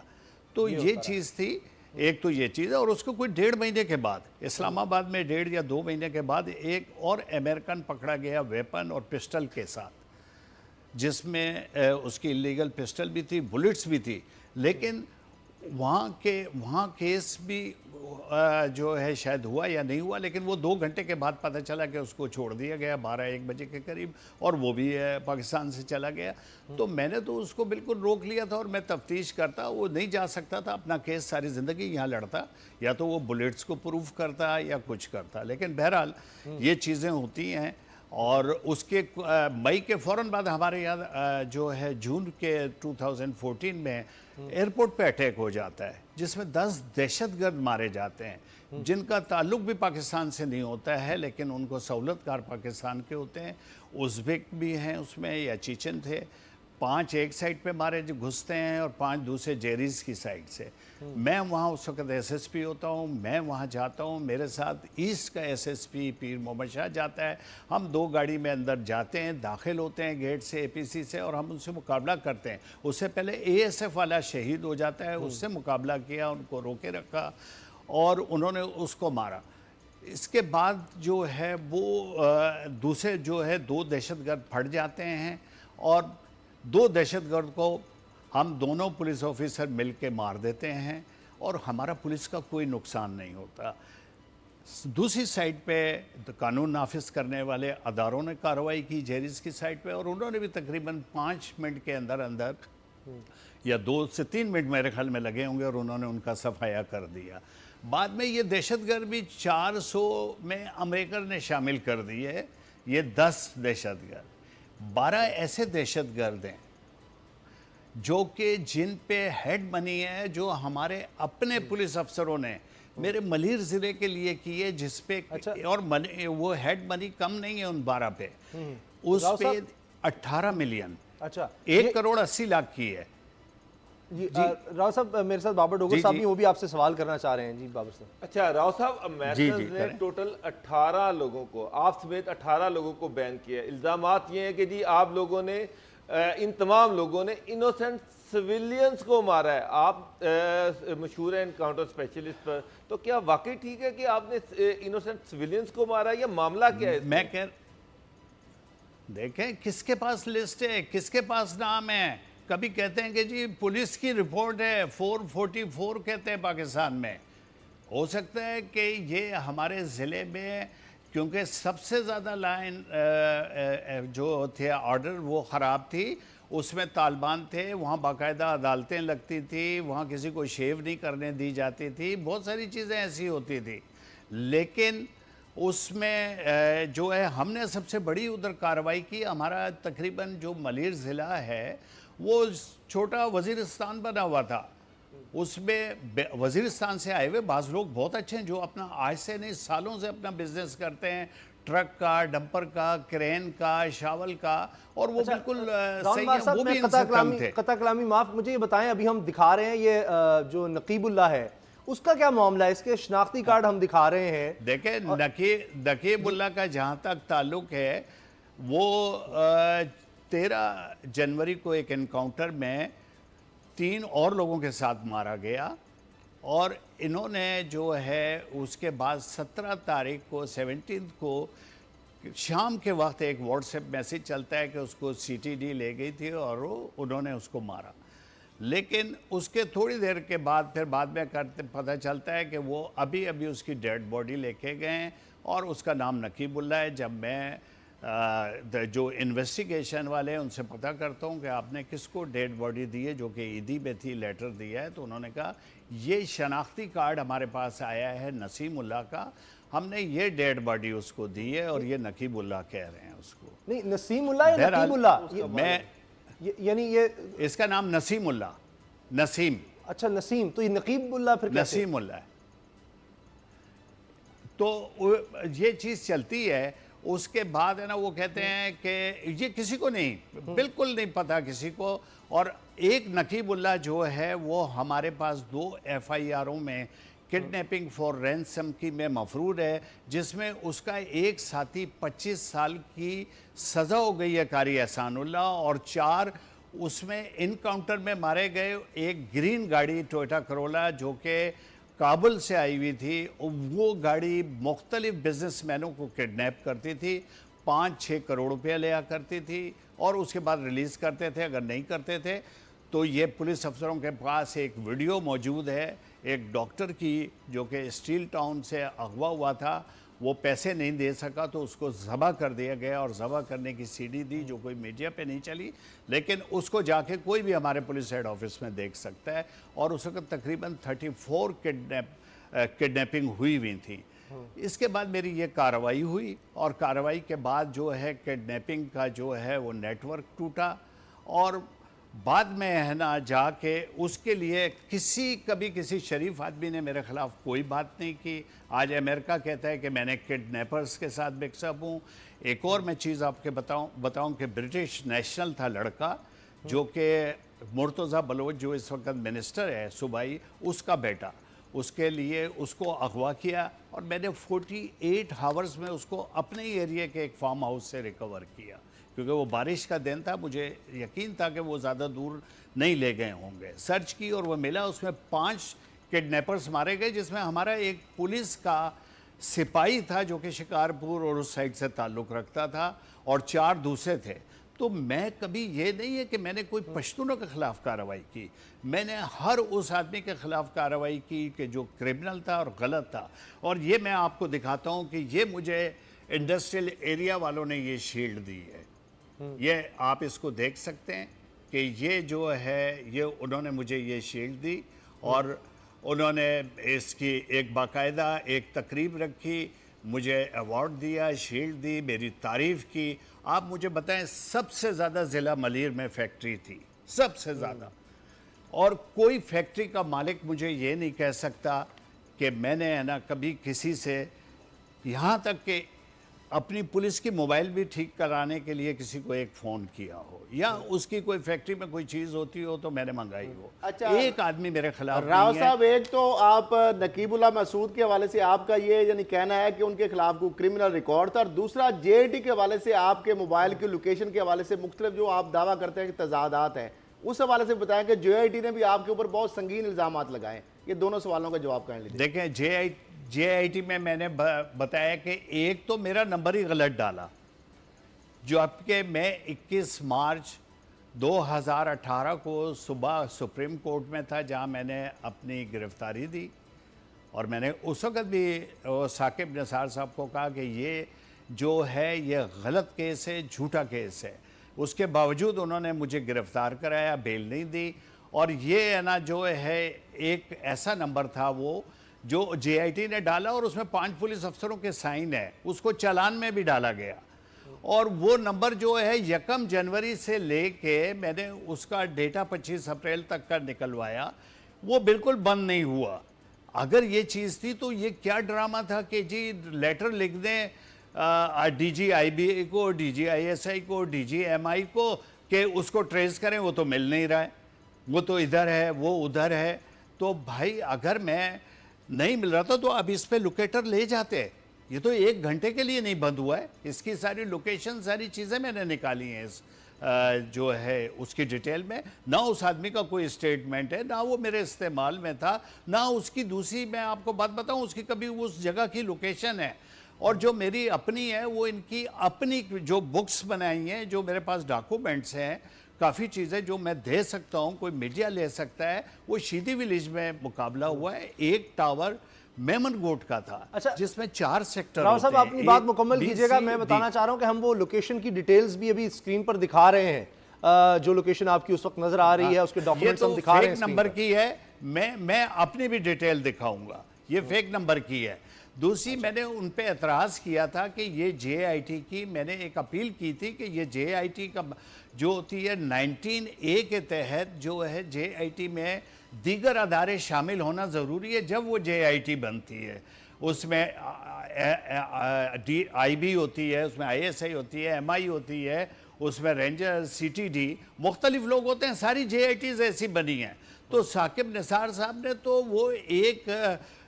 तो ये चीज़ थी, एक तो ये चीज़ है। और उसको कोई 1.5 महीने के बाद, इस्लामाबाद में 1.5 या 2 महीने के बाद, एक और अमेरिकन पकड़ा गया वेपन और पिस्टल के साथ, जिसमें उसकी इलीगल पिस्टल भी थी, बुलेट्स भी थी। लेकिन वहाँ केस भी जो है शायद हुआ या नहीं हुआ, लेकिन वो 2 घंटे के बाद पता चला कि उसको छोड़ दिया गया 12-1 बजे के करीब, और वो भी पाकिस्तान से चला गया। तो मैंने तो उसको बिल्कुल रोक लिया था और मैं तफ्तीश करता, वो नहीं जा सकता था, अपना केस सारी ज़िंदगी यहाँ लड़ता, या तो वो बुलेट्स को प्रूफ करता या कुछ करता। लेकिन बहरहाल ये चीज़ें होती हैं। और उसके मई के फ़ौरन बाद हमारे यहाँ जो है जून के 2014 में एयरपोर्ट पे अटैक हो जाता है, जिसमें 10 दहशतगर्द मारे जाते हैं, जिनका ताल्लुक भी पाकिस्तान से नहीं होता है, लेकिन उनको सहूलतकार पाकिस्तान के होते हैं। उज़्बेक भी हैं उसमें, या चीचन थे। 5 एक साइड पे मारे घुसते हैं और 5 दूसरे जेरीज की साइड से। मैं वहाँ उस वक्त एसएसपी होता हूँ, मैं वहाँ जाता हूँ, मेरे साथ ईस्ट का एसएसपी पीर मोहम्मद शाह जाता है। हम 2 गाड़ी में अंदर जाते हैं, दाखिल होते हैं गेट से, एपीसी से, और हम उनसे मुकाबला करते हैं। उससे पहले एएसएफ वाला शहीद हो जाता है, उससे मुकाबला किया, उनको रोके रखा और उन्होंने उसको मारा। इसके बाद जो है वो दूसरे जो है 2 दहशतगर्द फट जाते हैं और 2 दहशतगर्द को हम दोनों पुलिस ऑफिसर मिल के मार देते हैं और हमारा पुलिस का कोई नुकसान नहीं होता। दूसरी साइड पे तो कानून नाफिज करने वाले अदारों ने कार्रवाई की जेरीज की साइड पे, और उन्होंने भी तकरीबन 5 मिनट के अंदर अंदर या 2 से 3 मिनट मेरे ख्याल में लगे होंगे और उन्होंने उनका सफाया कर दिया। बाद में ये दहशतगर्द भी 400 में अमेरिका ने शामिल कर दिए। ये 10 दहशतगर्द, 12 ऐसे दहशतगर्द हैं जो कि जिन पे हेड मनी है, जो हमारे अपने पुलिस अफसरों ने मेरे मलीर ज़िले के लिए किए, जिस पे अच्छा। और वो हेड मनी कम नहीं है उन 12 पे, उस राव पे साहब। 18 मिलियन, अच्छा, 1 करोड़ 80 लाख की है। जी राव साहब, मेरे साथ बाबर डोगर जी, साहब जी। भी, वो भी आपसे सवाल करना चाह रहे हैं। जी बाबर साहब। अच्छा राव साहब, जी, अमेरिकन ने करें। टोटल 18 लोगों को, आप समेत 18 लोगों को बैन किया। इल्ज़ामात ये हैं कि जी आप लोगों ने इन तमाम लोगों ने इनोसेंट सिविलियंस को मारा है। आप मशहूर हैं एनकाउंटर स्पेशलिस्ट पर, तो क्या वाकई ठीक है कि आपने इनोसेंट सिविलियंस को मारा है, या मामला क्या है? मैं कह, देखें किसके पास लिस्ट है, किसके पास नाम है। कभी कहते हैं कि जी पुलिस की रिपोर्ट है, 444 कहते हैं पाकिस्तान में। हो सकता है कि ये हमारे ज़िले में, क्योंकि सबसे ज़्यादा लाइन जो थे ऑर्डर वो ख़राब थी, उसमें तालिबान थे, वहाँ बाकायदा अदालतें लगती थी, वहाँ किसी को शेव नहीं करने दी जाती थी, बहुत सारी चीज़ें ऐसी होती थी। लेकिन उसमें जो है हमने सबसे बड़ी उधर कार्रवाई की। हमारा तकरीबन जो मलीर ज़िला है वो छोटा वज़ीरिस्तान बना हुआ था, उसमें वजीरिस्तान से आए हुए बाज़ लोग बहुत अच्छे हैं जो अपना आज से नहीं सालों से अपना बिजनेस करते हैं, ट्रक का, डंपर का, क्रेन का, शावल का, और वो बिल्कुल सही है, वो भी इनसे कम थे। कता कलामी माफ, मुझे ये बताएं, अभी हम दिखा रहे हैं ये जो नकीबुल्ला है, उसका क्या मामला है? इसके शनाख्ती कार्ड हम दिखा रहे हैं। देखें, नकीबुल्ला का जहाँ तक ताल्लुक है, वो 13 जनवरी को एक एनकाउंटर में 3 और लोगों के साथ मारा गया, और इन्होंने जो है उसके बाद 17 तारीख को 17 को शाम के वक्त एक व्हाट्सएप मैसेज चलता है कि उसको सीटीडी ले गई थी और उन्होंने उसको मारा। लेकिन उसके थोड़ी देर के बाद फिर बाद में पता चलता है कि वो अभी अभी उसकी डेड बॉडी लेके गए हैं और उसका नाम नकीबुल्ला है। जब मैं जो इन्वेस्टिगेशन वाले हैं उनसे पता करता हूँ कि आपने किसको डेड बॉडी दी है, जो कि ईदी में थी, लेटर दिया है, तो उन्होंने कहा ये शनाख्ती कार्ड हमारे पास आया है नसीमुल्ला का, हमने ये डेड बॉडी उसको दी है और ये नकीबुल्ला कह रहे हैं उसको। नहीं, नसीमुल्ला या नकीबुल्ला? मैं यानी ये इसका नाम नसीमुल्ला, नसीम। अच्छा, नसीम, तो ये नकीबुल्ला फिर कैसे? नसीमुल्ला है। तो ये चीज़ चलती है। उसके बाद है ना, वो कहते हैं कि ये किसी को नहीं, बिल्कुल नहीं पता किसी को। और एक नकीबुल्ला जो है वो हमारे पास 2 FIRों में किडनैपिंग फॉर रैंसम की में मफरूर है, जिसमें उसका एक साथी 25 साल की सज़ा हो गई है, कारी एहसानुल्लाह, और 4 उसमें इनकाउंटर में मारे गए। एक ग्रीन गाड़ी टोयोटा करोला जो कि काबुल से आई हुई थी, वो गाड़ी मुख्तलिफ बिजनेसमैनों को किडनैप करती थी, 5-6 करोड़ रुपया लिया करती थी और उसके बाद रिलीज़ करते थे। अगर नहीं करते थे तो ये पुलिस अफसरों के पास एक वीडियो मौजूद है एक डॉक्टर की जो कि स्टील टाउन से अगवा हुआ था, वो पैसे नहीं दे सका तो उसको ज़बह कर दिया गया, और ज़बह करने की सीडी दी जो कोई मीडिया पे नहीं चली, लेकिन उसको जाके कोई भी हमारे पुलिस हेड ऑफिस में देख सकता है। और उस वक्त तकरीबन 34 किडनैपिंग हुई थी। इसके बाद मेरी ये कार्रवाई हुई, और कार्रवाई के बाद जो है किडनैपिंग का जो है वो नेटवर्क टूटा, और बाद में है ना जाके उसके लिए कभी किसी शरीफ आदमी ने मेरे ख़िलाफ़ कोई बात नहीं की। आज अमेरिका कहता है कि मैंने किडनैपर्स के साथ मिक्सअप हूँ। एक और मैं चीज़ आपके बताऊँ कि ब्रिटिश नेशनल था लड़का, जो कि मुर्तज़ा बलोच जो इस वक्त मिनिस्टर है सूबाई, उसका बेटा, उसके लिए उसको अगवा किया, और मैंने 48 आवर्स में उसको अपने ही एरिया के एक फार्म हाउस से रिकवर किया, क्योंकि वो बारिश का दिन था, मुझे यकीन था कि वो ज़्यादा दूर नहीं ले गए होंगे। सर्च की और वो मिला, उसमें 5 किडनैपर्स मारे गए, जिसमें हमारा एक पुलिस का सिपाही था जो कि शिकारपुर और उस साइड से ताल्लुक़ रखता था, और 4 दूसरे थे। तो मैं कभी ये नहीं है कि मैंने कोई पश्तूनों के ख़िलाफ़ कार्रवाई की, मैंने हर उस आदमी के ख़िलाफ़ कार्रवाई की कि जो क्रिमिनल था और गलत था। और ये मैं आपको दिखाता हूँ कि ये मुझे इंडस्ट्रियल एरिया वालों ने ये शील्ड दी है, ये आप इसको देख सकते हैं कि ये जो है ये उन्होंने मुझे ये शील्ड दी, और उन्होंने इसकी एक बाकायदा एक तकरीब रखी, मुझे अवार्ड दिया, शील्ड दी, मेरी तारीफ़ की। आप मुझे बताएं, सबसे ज़्यादा ज़िला मलीर में फैक्ट्री थी, सबसे ज़्यादा, और कोई फैक्ट्री का मालिक मुझे ये नहीं कह सकता कि मैंने है ना कभी किसी से, यहाँ तक कि अपनी पुलिस की मोबाइल भी ठीक कराने के लिए किसी को एक फ़ोन किया हो, या उसकी कोई फैक्ट्री में कोई चीज़ होती हो तो मैंने मंगाई हो। अच्छा, एक आदमी मेरे खिलाफ राव साहब, एक तो आप नकीबुल्ला मसूद के हवाले से आपका ये यानी कहना है कि उनके खिलाफ कोई क्रिमिनल रिकॉर्ड था, और दूसरा JIT के हवाले से आपके मोबाइल की लोकेशन के हवाले से मुख्तलिफ जो आप दावा करते हैं कि तजादात हैं, उस हवाले से बताएं कि JIT ने भी आपके ऊपर बहुत संगीन इल्ज़ाम लगाए। ये दोनों सवालों का जवाब कहें लीजिए। देखें, JIT में मैंने बताया कि एक तो मेरा नंबर ही गलत डाला, जो आपके मैं 21 मार्च 2018 को सुबह सुप्रीम कोर्ट में था, जहां मैंने अपनी गिरफ्तारी दी, और मैंने उस वक्त भी साकिब निसार साहब को कहा कि ये जो है ये गलत केस है, झूठा केस है। उसके बावजूद उन्होंने मुझे गिरफ्तार कराया, बेल नहीं दी, और ये है ना जो है एक ऐसा नंबर था वो जो JIT ने डाला, और उसमें 5 पुलिस अफसरों के साइन है, उसको चालान में भी डाला गया, और वो नंबर जो है 1 जनवरी से लेके मैंने उसका डेटा 25 अप्रैल तक का निकलवाया वो बिल्कुल बंद नहीं हुआ। अगर ये चीज़ थी तो ये क्या ड्रामा था कि जी लेटर लिख दें DGIB को, DGISI को, DGMI को कि उसको ट्रेस करें, वो तो मिल नहीं रहा है, वो तो इधर है, वो उधर है। तो भाई अगर मैं नहीं मिल रहा था तो अब इस पे लोकेटर ले जाते। ये तो 1 घंटे के लिए नहीं बंद हुआ है, इसकी सारी लोकेशन, सारी चीज़ें मैंने निकाली हैं इस जो है उसकी डिटेल में। ना उस आदमी का कोई स्टेटमेंट है, ना वो मेरे इस्तेमाल में था, ना उसकी दूसरी, मैं आपको बात बताऊं, उसकी कभी उस जगह की लोकेशन है। और जो मेरी अपनी है वो इनकी अपनी जो बुक्स बनाई हैं, जो मेरे पास डॉक्यूमेंट्स हैं, काफ़ी चीज़ें जो मैं दे सकता हूं, कोई मीडिया ले सकता है। वो शीदी विलेज में मुकाबला हुआ है, एक टावर मेमन गोट का था। अच्छा, जिसमें 4 सेक्टर राव साहब अपनी बात मुकम्मल कीजिएगा। मैं बताना चाह रहा हूं कि हम वो लोकेशन की डिटेल्स भी अभी स्क्रीन पर दिखा रहे हैं। जो लोकेशन आपकी उस वक्त नजर आ रही है उसके डॉक्यूमेंट्स हम दिखा रहे हैं। फेक नंबर की है, मैं अपनी भी डिटेल दिखाऊंगा, ये फेक नंबर की है। दूसरी, मैंने उन पे एतराज़ किया था कि ये JIT की, मैंने एक अपील की थी कि ये JIT का जो होती है 19A के तहत जो है JIT में दीगर अदारे शामिल होना ज़रूरी है जब वो JIT बनती है। उसमें IB होती है, उसमें ISI होती है, MI होती है, उसमें रेंजर, CTD, मुख्तलिफ लोग होते हैं, सारी JITs ऐसी बनी हैं। तो साकिब निसार साहब ने तो वो एक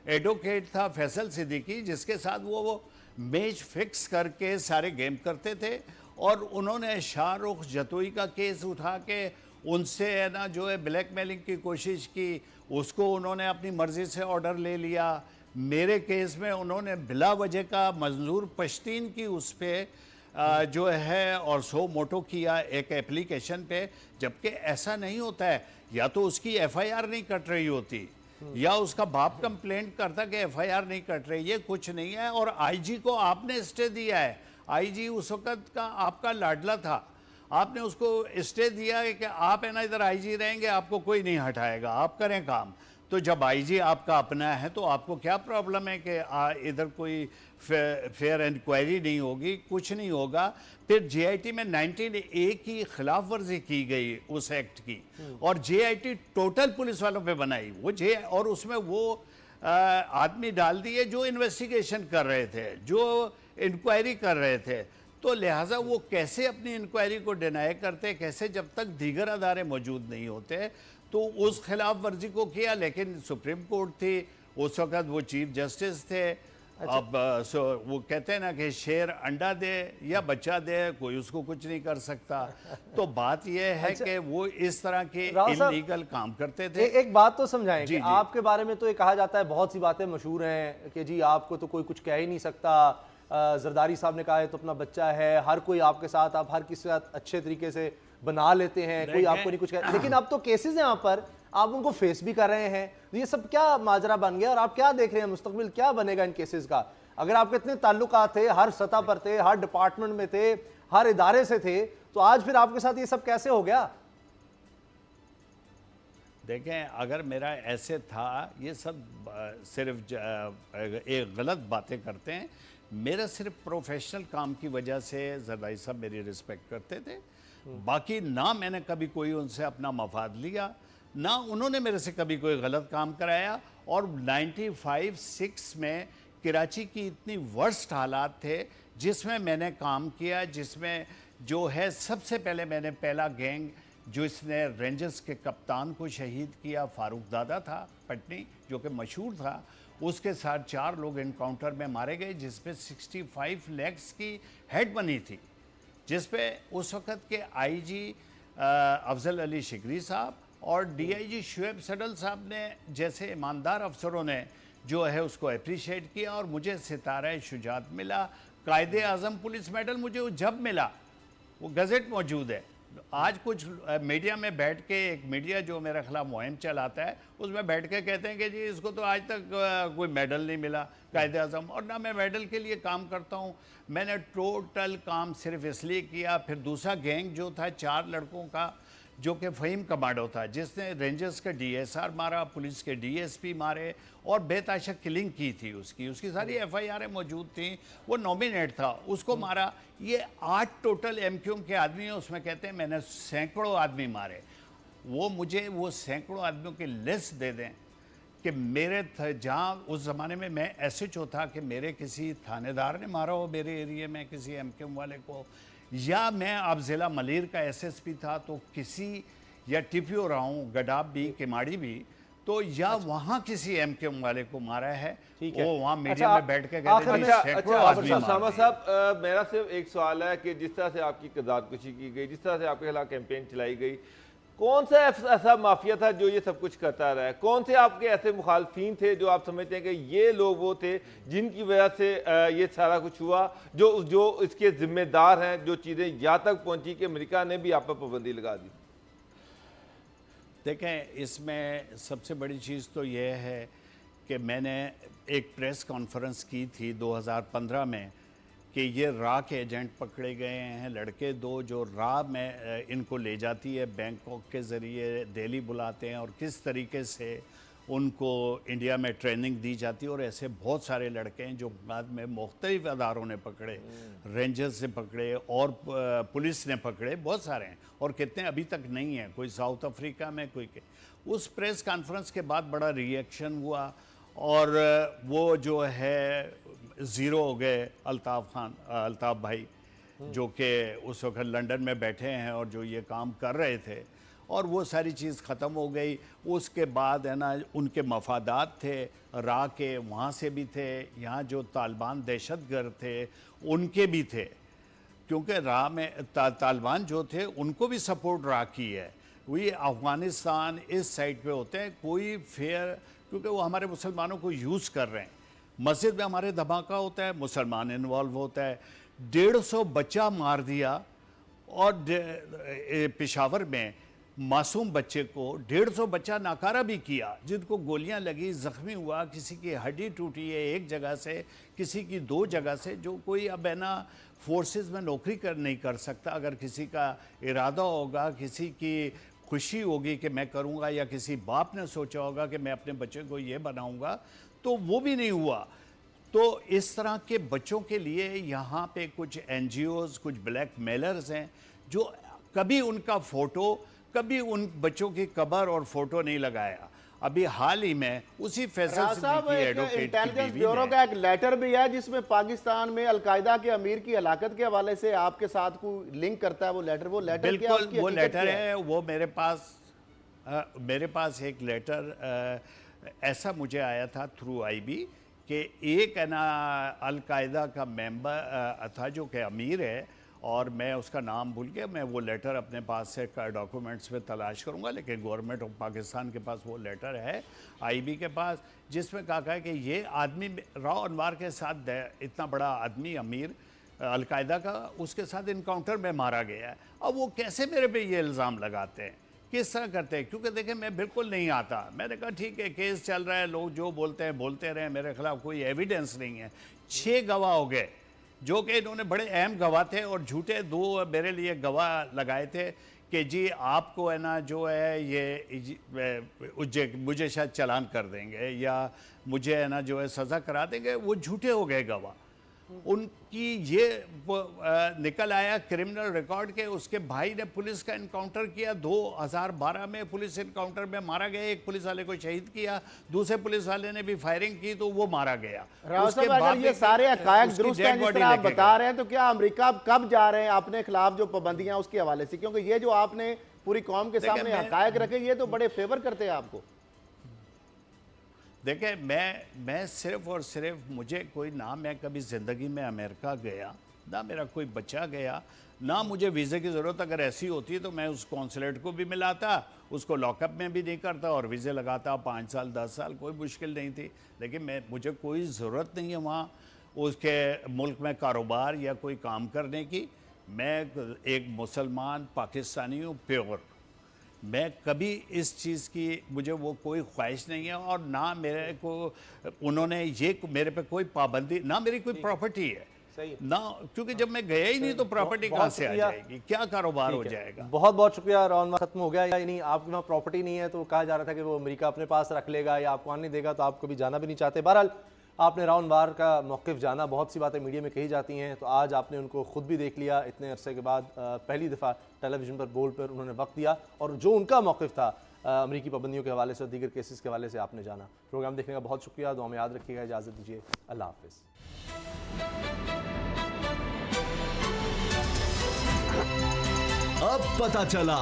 एडवोकेट था फैसल सिद्दीकी, जिसके साथ वो मैच फिक्स करके सारे गेम करते थे, और उन्होंने शाहरुख जतोई का केस उठा के उनसे है ना जो है ब्लैकमेलिंग की कोशिश की, उसको उन्होंने अपनी मर्ज़ी से ऑर्डर ले लिया। मेरे केस में उन्होंने बिला वजह का मंजूर पश्तीन की उस पर जो है और सो मोटो किया एक एप्लीकेशन पे, जबकि ऐसा नहीं होता है। या तो उसकी FIR नहीं कट रही होती, या उसका बाप कंप्लेंट करता कि FIR नहीं कट रही, ये कुछ नहीं है। और IG को आपने स्टे दिया है, IG उस वक़्त का आपका लाडला था, आपने उसको स्टे दिया है कि आप है ना इधर IG रहेंगे, आपको कोई नहीं हटाएगा, आप करें काम। तो जब IG आपका अपना है तो आपको क्या प्रॉब्लम है कि इधर कोई फेयर इंक्वायरी नहीं होगी, कुछ नहीं होगा। फिर JIT में 19A की खिलाफ वर्जी की गई उस एक्ट की, और JIT टोटल पुलिस वालों पे बनाई वो और उसमें वो आदमी डाल दिए जो इन्वेस्टिगेशन कर रहे थे, जो इंक्वायरी कर रहे थे। तो लिहाजा वो कैसे अपनी इंक्वायरी को डिनाई करते, कैसे, जब तक दीगर अदारे मौजूद नहीं होते। तो उस खिलाफ वर्जी को किया, लेकिन सुप्रीम कोर्ट थी उस वक़्त, वो चीफ जस्टिस थे। अच्छा। अब वो कहते हैं ना कि शेर अंडा दे या बच्चा दे, कोई उसको कुछ नहीं कर सकता। तो बात यह है कि वो इस तरह के इलीगल काम करते थे। एक बात तो समझाएं कि जी। आपके बारे में तो ये कहा जाता है, बहुत सी बातें मशहूर हैं कि जी आपको तो कोई कुछ कह ही नहीं सकता, जरदारी साहब ने कहा है तो अपना बच्चा है, हर कोई आपके साथ, आप हर किसी के साथ अच्छे तरीके से बना लेते हैं, कोई आपको नहीं कुछ कह। लेकिन अब तो केसेस हैं यहाँ पर, आप उनको फेस भी कर रहे हैं, तो ये सब क्या माजरा बन गया और आप क्या देख रहे हैं, मुस्तकबिल क्या बनेगा इन केसेस का? अगर आपके इतने ताल्लुकात थे, हर सतह पर थे, हर डिपार्टमेंट में थे, हर इदारे से थे, तो आज फिर आपके साथ ये सब कैसे हो गया? देखें, अगर मेरा ऐसे था, ये सब सिर्फ एक गलत बातें करते हैं। मेरा सिर्फ प्रोफेशनल काम की वजह से जरदारी साहब मेरी रिस्पेक्ट करते थे, बाकी ना मैंने कभी कोई उनसे अपना मफाद लिया, ना उन्होंने मेरे से कभी कोई गलत काम कराया। और 95-6 में कराची की इतनी वर्स्ट हालात थे जिसमें मैंने काम किया, जिसमें जो है सबसे पहले मैंने पहला गैंग जो इसने रेंजर्स के कप्तान को शहीद किया, फारूक दादा था पटनी, जो कि मशहूर था, उसके साथ 4 लोग इनकाउंटर में मारे गए, जिसपे 65 लैक्स की हेड बनी थी, जिसपे उस वक़्त के IG अफजल अली शिकरी साहब और DIG शुएब सडल साहब ने जैसे ईमानदार अफसरों ने जो है उसको अप्रिशिएट किया, और मुझे सितारा शुजात मिला। कायदे आज़म पुलिस मेडल मुझे जब मिला, वो गज़ेट मौजूद है। आज कुछ मीडिया में बैठ के, एक मीडिया जो मेरे खिलाफ मुहिम चलाता है, उसमें बैठ के कहते हैं कि जी इसको तो आज तक कोई मेडल नहीं मिला कायदे आज़म, और ना मैं मेडल के लिए काम करता हूँ। मैंने टोटल काम सिर्फ इसलिए किया। फिर दूसरा गैंग जो था 4 लड़कों का, जो कि फ़हीम कमांडो था, जिसने रेंजर्स के DSR मारा, पुलिस के DSP मारे और बेताशा किलिंग की थी, उसकी सारी FIR मौजूद थी, वो नॉमिनेट था, उसको मारा। ये 8 टोटल MQM के आदमी हैं, उसमें कहते हैं मैंने सैकड़ों आदमी मारे। वो मुझे वो सैकड़ों आदमियों की लिस्ट दे दें कि मेरे जहाँ उस ज़माने में मैं एसएचओ था कि मेरे किसी थानेदार ने मारा हो मेरे एरिया में किसी एमकेएम वाले को, या मैं अब ज़िला मलीर का एसएसपी था तो किसी, या टीपीओ रहा हूँ गडाब भी किमाड़ी भी, तो या वहाँ किसी एमकेएम वाले को मारा है, ठीक है। वो वहाँ मीडिया अच्छा, में बैठ के आखिर कहते में- हैं सैकड़ों आदमी मार उसामा दिए। साहब, मेरा सिर्फ एक सवाल है कि जिस तरह से आपकी क़यादतकशी की गई, जिस तरह से आपके खिलाफ कैंपेन चलाई गई, कौन सा ऐसा माफिया था जो ये सब कुछ करता रहा है? कौन से आपके ऐसे मुखालफीन थे जो आप समझते हैं कि ये लोग वो थे जिनकी वजह से ये सारा कुछ हुआ, जो इसके जिम्मेदार हैं, जो चीज़ें यहाँ तक पहुंची कि अमेरिका ने भी आप पर पाबंदी लगा दी? देखें, इसमें सबसे बड़ी चीज़ तो ये है कि मैंने एक प्रेस कॉन्फ्रेंस की थी 2015 में कि ये रा के एजेंट पकड़े गए हैं लड़के दो, जो रा में इनको ले जाती है बैंकॉक के ज़रिए दिल्ली बुलाते हैं और किस तरीके से उनको इंडिया में ट्रेनिंग दी जाती है। और ऐसे बहुत सारे लड़के हैं जो बाद में मुख्तलिफ अदारों ने पकड़े, रेंजर्स से पकड़े और पुलिस ने पकड़े, बहुत सारे हैं और कितने अभी तक नहीं हैं, कोई साउथ अफ्रीका में, कोई के। उस प्रेस कॉन्फ्रेंस के बाद बड़ा रिएक्शन हुआ और वो जो है ज़ीरो हो गए अल्ताफ़ भाई, जो कि उस वक्त लंदन में बैठे हैं और जो ये काम कर रहे थे, और वो सारी चीज़ ख़त्म हो गई। उसके बाद है ना उनके मफादात थे, रा के वहाँ से भी थे, यहाँ जो तालिबान दहशतगर्द थे उनके भी थे, क्योंकि रा में तालिबान जो थे उनको भी सपोर्ट रा की है। वही अफ़गानिस्तान इस साइड पे होते हैं, कोई फेयर, क्योंकि वो हमारे मुसलमानों को यूज़ कर रहे हैं। मस्जिद में हमारे धमाका होता है, मुसलमान इन्वॉल्व होता है। 150 बच्चा मार दिया और पेशावर में मासूम बच्चे को 150 बच्चा नाकारा भी किया, जिनको गोलियां लगी, ज़ख्मी हुआ, किसी की हड्डी टूटी है एक जगह से, किसी की 2 जगह से। जो कोई अब है ना फोर्सेस में नौकरी नहीं कर सकता, अगर किसी का इरादा होगा, किसी की खुशी होगी कि मैं करूंगा, या किसी बाप ने सोचा होगा कि मैं अपने बच्चे को ये बनाऊंगा, तो वो भी नहीं हुआ। तो इस तरह के बच्चों के लिए यहाँ पे कुछ एनजीओज़, कुछ ब्लैक मेलर्स हैं जो कभी उनका फ़ोटो, कभी उन बच्चों की कबर और फ़ोटो नहीं लगाया। अभी हाल ही में उसी फैसल सिद्दीकी एडवोकेट की इंटेलिजेंस बीवी ब्यूरो ने, का एक लेटर भी है जिसमें पाकिस्तान में अलकायदा के अमीर की हलाकत के हवाले से आपके साथ कोई लिंक करता है। वो लेटर क्या बिल्कुल उसकी वो हकीकत लेटर क्या है, वो मेरे पास एक लेटर ऐसा मुझे आया था थ्रू आईबी कि एक है ना अलकायदा का मेंबर था जो कि अमीर है, और मैं उसका नाम भूल गया। मैं वो लेटर अपने पास से डॉक्यूमेंट्स में तलाश करूंगा, लेकिन गवर्नमेंट ऑफ पाकिस्तान के पास वो लेटर है, आईबी के पास, जिसमें कहा है कि ये आदमी राव अनवार के साथ इतना बड़ा आदमी अमीर अलकायदा का, उसके साथ इनकाउंटर में मारा गया है। अब वो कैसे मेरे पे ये इल्ज़ाम लगाते हैं, किस तरह करते हैं? क्योंकि देखें मैं बिल्कुल नहीं आता। मैंने कहा ठीक है, केस चल रहा है, लोग जो बोलते हैं बोलते रहे, मेरे खिलाफ कोई एविडेंस नहीं है। 6 गवाह हो गए जो कि इन्होंने बड़े अहम गवाह थे, और झूठे 2 मेरे लिए गवाह लगाए थे कि जी आपको है ना जो है ये मुझे शायद चालान कर देंगे या मुझे है ना जो है सज़ा करा देंगे। वो झूठे हो गए गवाह। उनकी ये निकल आया क्रिमिनल रिकॉर्ड के, उसके भाई ने पुलिस का इनकाउंटर किया 2012 में, पुलिस इनकाउंटर में मारा गया। एक पुलिस वाले को शहीद किया, दूसरे पुलिस वाले ने भी फायरिंग की तो वो मारा गया। राव साहब, अगर ये सारे हकायक दुरुस्त हैं जिस तरह आप बता रहे हैं, तो क्या अमेरिका कब जा रहे हैं अपने खिलाफ जो पाबंदियां उसके हवाले से? क्योंकि ये जो आपने पूरी कौम के सामने हकायक रखे, ये तो बड़े फेवर करते हैं आपको। देखिए मैं सिर्फ और सिर्फ, मुझे कोई ना मैं कभी ज़िंदगी में अमेरिका गया, ना मेरा कोई बच्चा गया, ना मुझे वीज़े की ज़रूरत अगर ऐसी होती तो मैं उस कॉन्सुलेट को भी मिलाता, उसको लॉकअप में भी नहीं करता और वीज़े लगाता 5 साल 10 साल, कोई मुश्किल नहीं थी। लेकिन मुझे कोई ज़रूरत नहीं है वहाँ उसके मुल्क में कारोबार या कोई काम करने की। मैं एक मुसलमान पाकिस्तानी हूँ प्योर। मैं कभी इस चीज़ की, मुझे वो कोई ख्वाहिश नहीं है, और ना मेरे को उन्होंने ये मेरे पे कोई पाबंदी, ना मेरी कोई प्रॉपर्टी है ना, क्योंकि जब मैं गया ही नहीं तो प्रॉपर्टी कहाँ से आ जाएगी, क्या कारोबार हो जाएगा। बहुत बहुत शुक्रिया। राउंड खत्म हो गया, यानी आपके वहाँ प्रॉपर्टी नहीं है तो कहा जा रहा था कि वो अमेरिका अपने पास रख लेगा या आपको आने नहीं देगा, तो आप कभी जाना भी नहीं चाहते। बहरहाल आपने राव अनवार का मौक़िफ़ जाना, बहुत सी बातें मीडिया में कही जाती हैं, तो आज आपने उनको ख़ुद भी देख लिया। इतने अरसे के बाद पहली दफ़ा टेलीविज़न पर बोल पर उन्होंने वक्त दिया और जो उनका मौक़िफ़ था अमरीकी पाबंदियों के हवाले से और दीगर केसेस के हवाले से आपने जाना। प्रोग्राम देखने का बहुत शुक्रिया, दुआ में याद रखिएगा, इजाज़त दीजिए, अल्लाह हाफ़िज़। अब पता चला।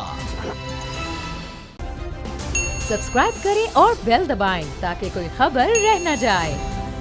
सब्सक्राइब करें और बेल दबाएं ताकि कोई खबर रह न जाए।